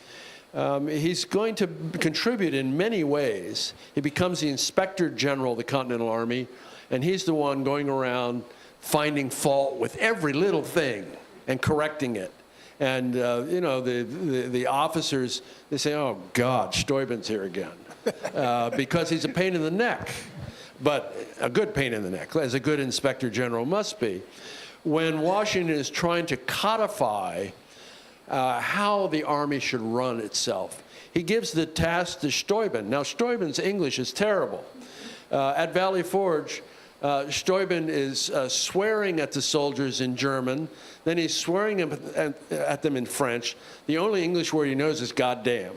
C: He's going to contribute in many ways. He becomes the Inspector General of the Continental Army, and he's the one going around finding fault with every little thing and correcting it. And, the officers, they say, oh, God, Steuben's here again, because he's a pain in the neck, but a good pain in the neck, as a good Inspector General must be. When Washington is trying to codify how the Army should run itself, he gives the task to Steuben. Now, Steuben's English is terrible. At Valley Forge, Steuben is swearing at the soldiers in German, then he's swearing at them in French. The only English word he knows is goddamn.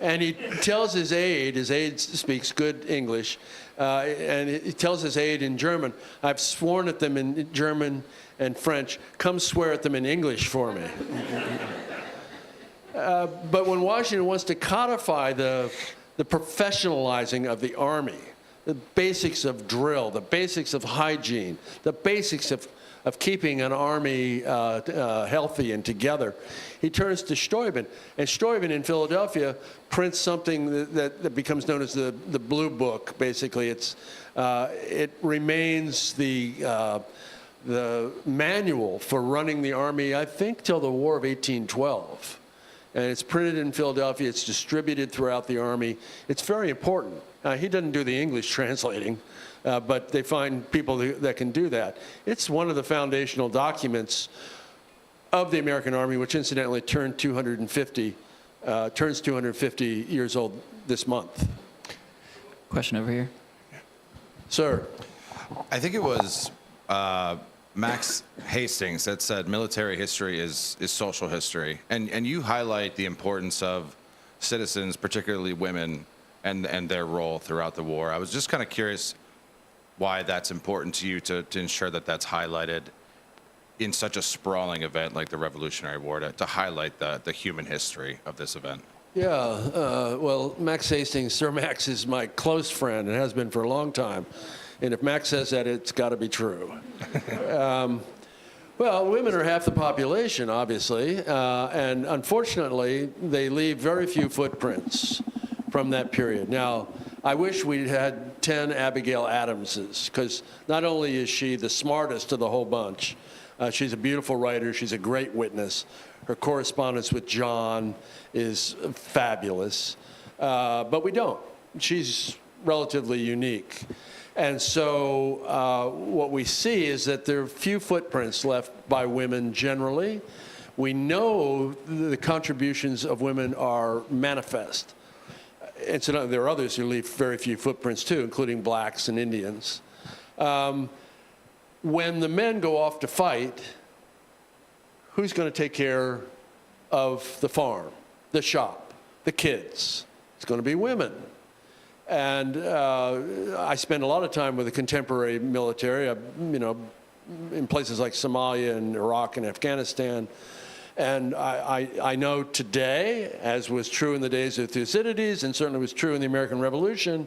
C: And he tells his aide speaks good English, and he tells his aide in German, I've sworn at them in German and French, come swear at them in English for me. But when Washington wants to codify the professionalizing of the Army, the basics of drill, the basics of hygiene, the basics of keeping an army healthy and together, he turns to Steuben. And Steuben in Philadelphia prints something that becomes known as the Blue Book. Basically, it remains the manual for running the Army, I think, till the War of 1812. And it's printed in Philadelphia. It's distributed throughout the Army. It's very important. He doesn't do the English translating, but they find people that can do that. It's one of the foundational documents of the American Army, which incidentally turns 250 years old this month.
A: Question over here.
C: Sir.
G: I think it was Max Hastings that said military history is social history. And you highlight the importance of citizens, particularly women, and their role throughout the war. I was just kind of curious why that's important to you to ensure that that's highlighted in such a sprawling event like the Revolutionary War, to highlight the human history of this event.
C: Yeah, well, Max Hastings, Sir Max is my close friend and has been for a long time. And if Max says that, it's got to be true. Well, women are half the population, obviously, and unfortunately, they leave very few footprints from that period. Now, I wish we'd had 10 Abigail Adamses, because not only is she the smartest of the whole bunch, she's a beautiful writer, she's a great witness. Her correspondence with John is fabulous, but we don't. She's relatively unique. And so what we see is that there are few footprints left by women generally. we know the contributions of women are manifest. Incidentally, there are others who leave very few footprints too, including blacks and Indians. When the men go off to fight, who's going to take care of the farm, the shop, the kids? It's going to be women. And I spend a lot of time with the contemporary military, in places like Somalia and Iraq and Afghanistan. And I know today, as was true in the days of Thucydides, and certainly was true in the American Revolution,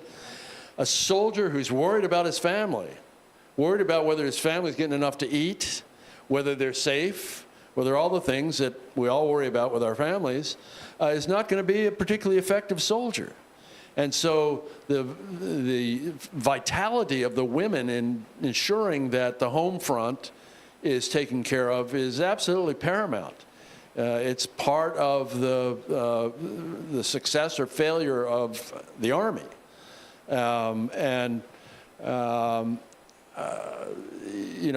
C: a soldier who's worried about his family, worried about whether his family's getting enough to eat, whether they're safe, whether all the things that we all worry about with our families, is not going to be a particularly effective soldier. And so the vitality of the women in ensuring that the home front is taken care of is absolutely paramount. It's part of the success or failure of the Army.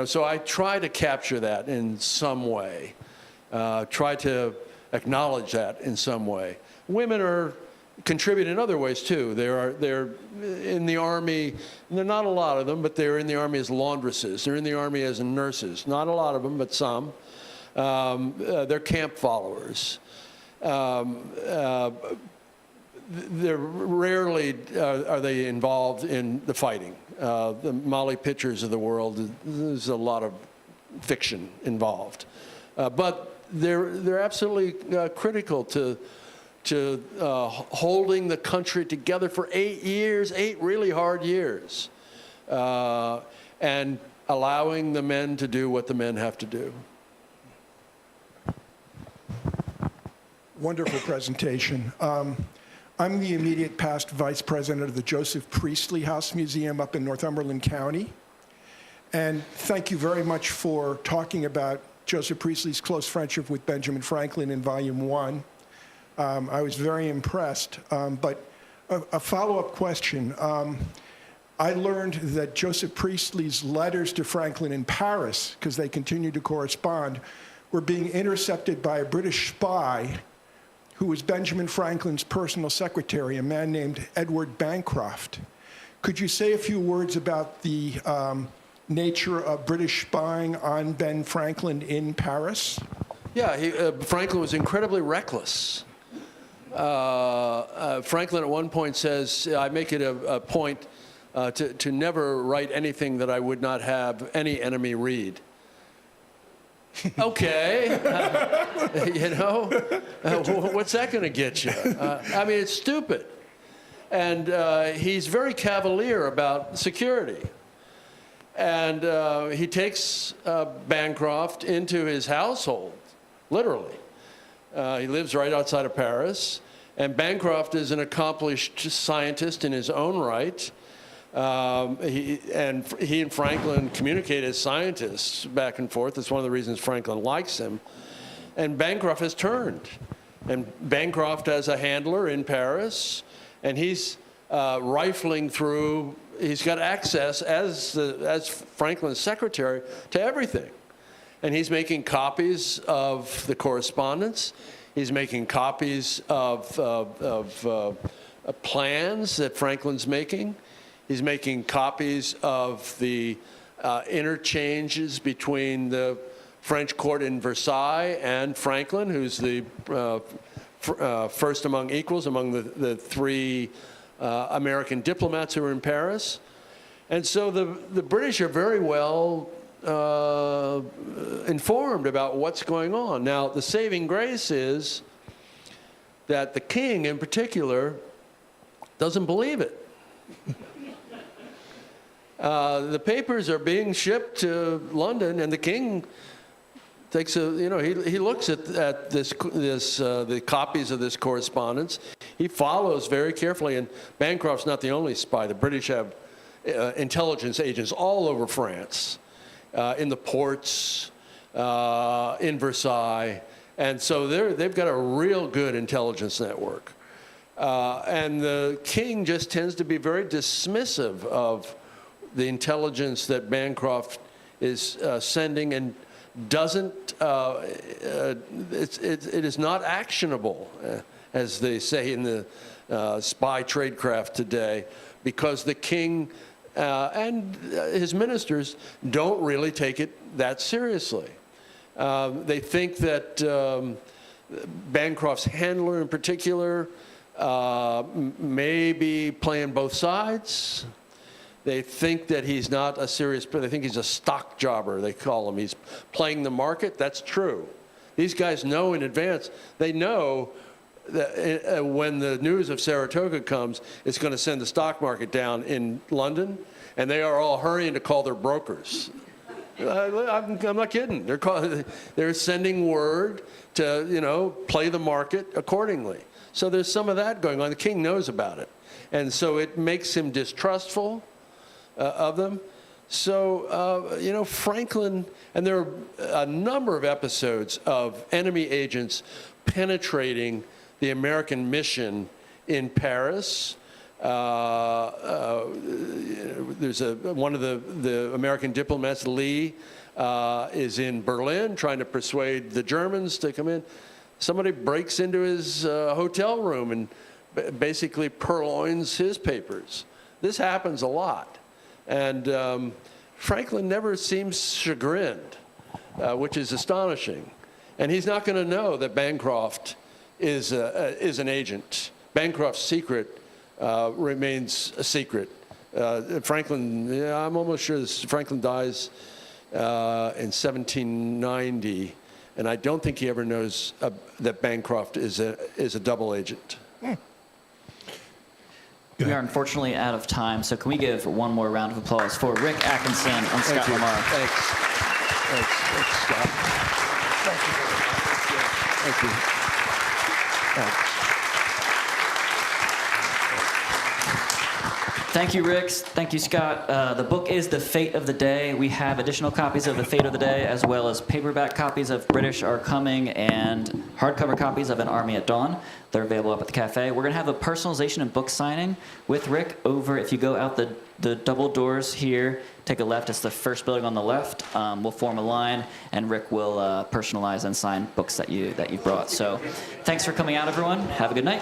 C: So I try to capture that in some way, try to acknowledge that in some way. Women are contribute in other ways too. They're in the Army, and there are not a lot of them, but they're in the Army as laundresses. They're in the Army as nurses. Not a lot of them, but some. They're camp followers. They're rarely are they involved in the fighting. The Molly Pitchers of the world, there's a lot of fiction involved. But they're absolutely critical to holding the country together for 8 years, 8 really hard years, and allowing the men to do what the men have to do.
H: Wonderful presentation. I'm the immediate past vice president of the Joseph Priestley House Museum up in Northumberland County. And thank you very much for talking about Joseph Priestley's close friendship with Benjamin Franklin in Volume 1. I was very impressed. But a follow-up question. I learned that Joseph Priestley's letters to Franklin in Paris, because they continued to correspond, were being intercepted by a British spy who was Benjamin Franklin's personal secretary, a man named Edward Bancroft. Could you say a few words about the nature of British spying on Ben Franklin in Paris?
C: Yeah, Franklin was incredibly reckless. Franklin at one point says, I make it a point to never write anything that I would not have any enemy read. Okay, what's that going to get you? I mean, it's stupid. And he's very cavalier about security. And he takes Bancroft into his household, literally. He lives right outside of Paris. And Bancroft is an accomplished scientist in his own right. He and Franklin communicate as scientists back and forth. That's one of the reasons Franklin likes him. And Bancroft has turned. And Bancroft has a handler in Paris, and he's rifling through. He's got access as Franklin's secretary to everything. And he's making copies of the correspondence. He's making copies of plans that Franklin's making. He's making copies of the interchanges between the French court in Versailles and Franklin, who's the first among equals among the 3 American diplomats who were in Paris. And so the British are very well informed about what's going on. Now, the saving grace is that the king, in particular, doesn't believe it. The papers are being shipped to London, and the king takes he looks at the copies of this correspondence. He follows very carefully, and Bancroft's not the only spy. The British have intelligence agents all over France, in the ports, in Versailles, and so they've got a real good intelligence network. And the king just tends to be very dismissive of the intelligence that Bancroft is sending, and doesn't, it is not actionable, as they say in the spy tradecraft today, because the king and his ministers don't really take it that seriously. They think that Bancroft's handler in particular may be playing both sides. They think that he's not a serious, they think he's a stock jobber, they call him. He's playing the market. That's true. These guys know in advance. They know that when the news of Saratoga comes, it's going to send the stock market down in London, and they are all hurrying to call their brokers. I'm not kidding. They're sending word to, play the market accordingly. So there's some of that going on. The king knows about it. And so it makes him distrustful of them. So, Franklin, and there are a number of episodes of enemy agents penetrating the American mission in Paris. There's one of the American diplomats, Lee, is in Berlin trying to persuade the Germans to come in. Somebody breaks into his hotel room and basically purloins his papers. This happens a lot. And Franklin never seems chagrined, which is astonishing. And he's not going to know that Bancroft is an agent. Bancroft's secret remains a secret. Franklin, I'm almost sure Franklin dies in 1790, and I don't think he ever knows that Bancroft is a double agent.
A: We are unfortunately out of time, so can we give one more round of applause for Rick Atkinson and Scott LaMar?
C: Thanks, Scott. Thank you.
A: Thank you, Rick. Thank you, Scott. The book is The Fate of the Day. We have additional copies of The Fate of the Day, as well as paperback copies of British Are Coming and hardcover copies of An Army at Dawn. They're available up at the cafe. We're going to have a personalization and book signing with Rick over, if you go out the double doors here, take a left. It's the first building on the left. We'll form a line, and Rick will personalize and sign books that you've brought. So thanks for coming out, everyone. Have a good night.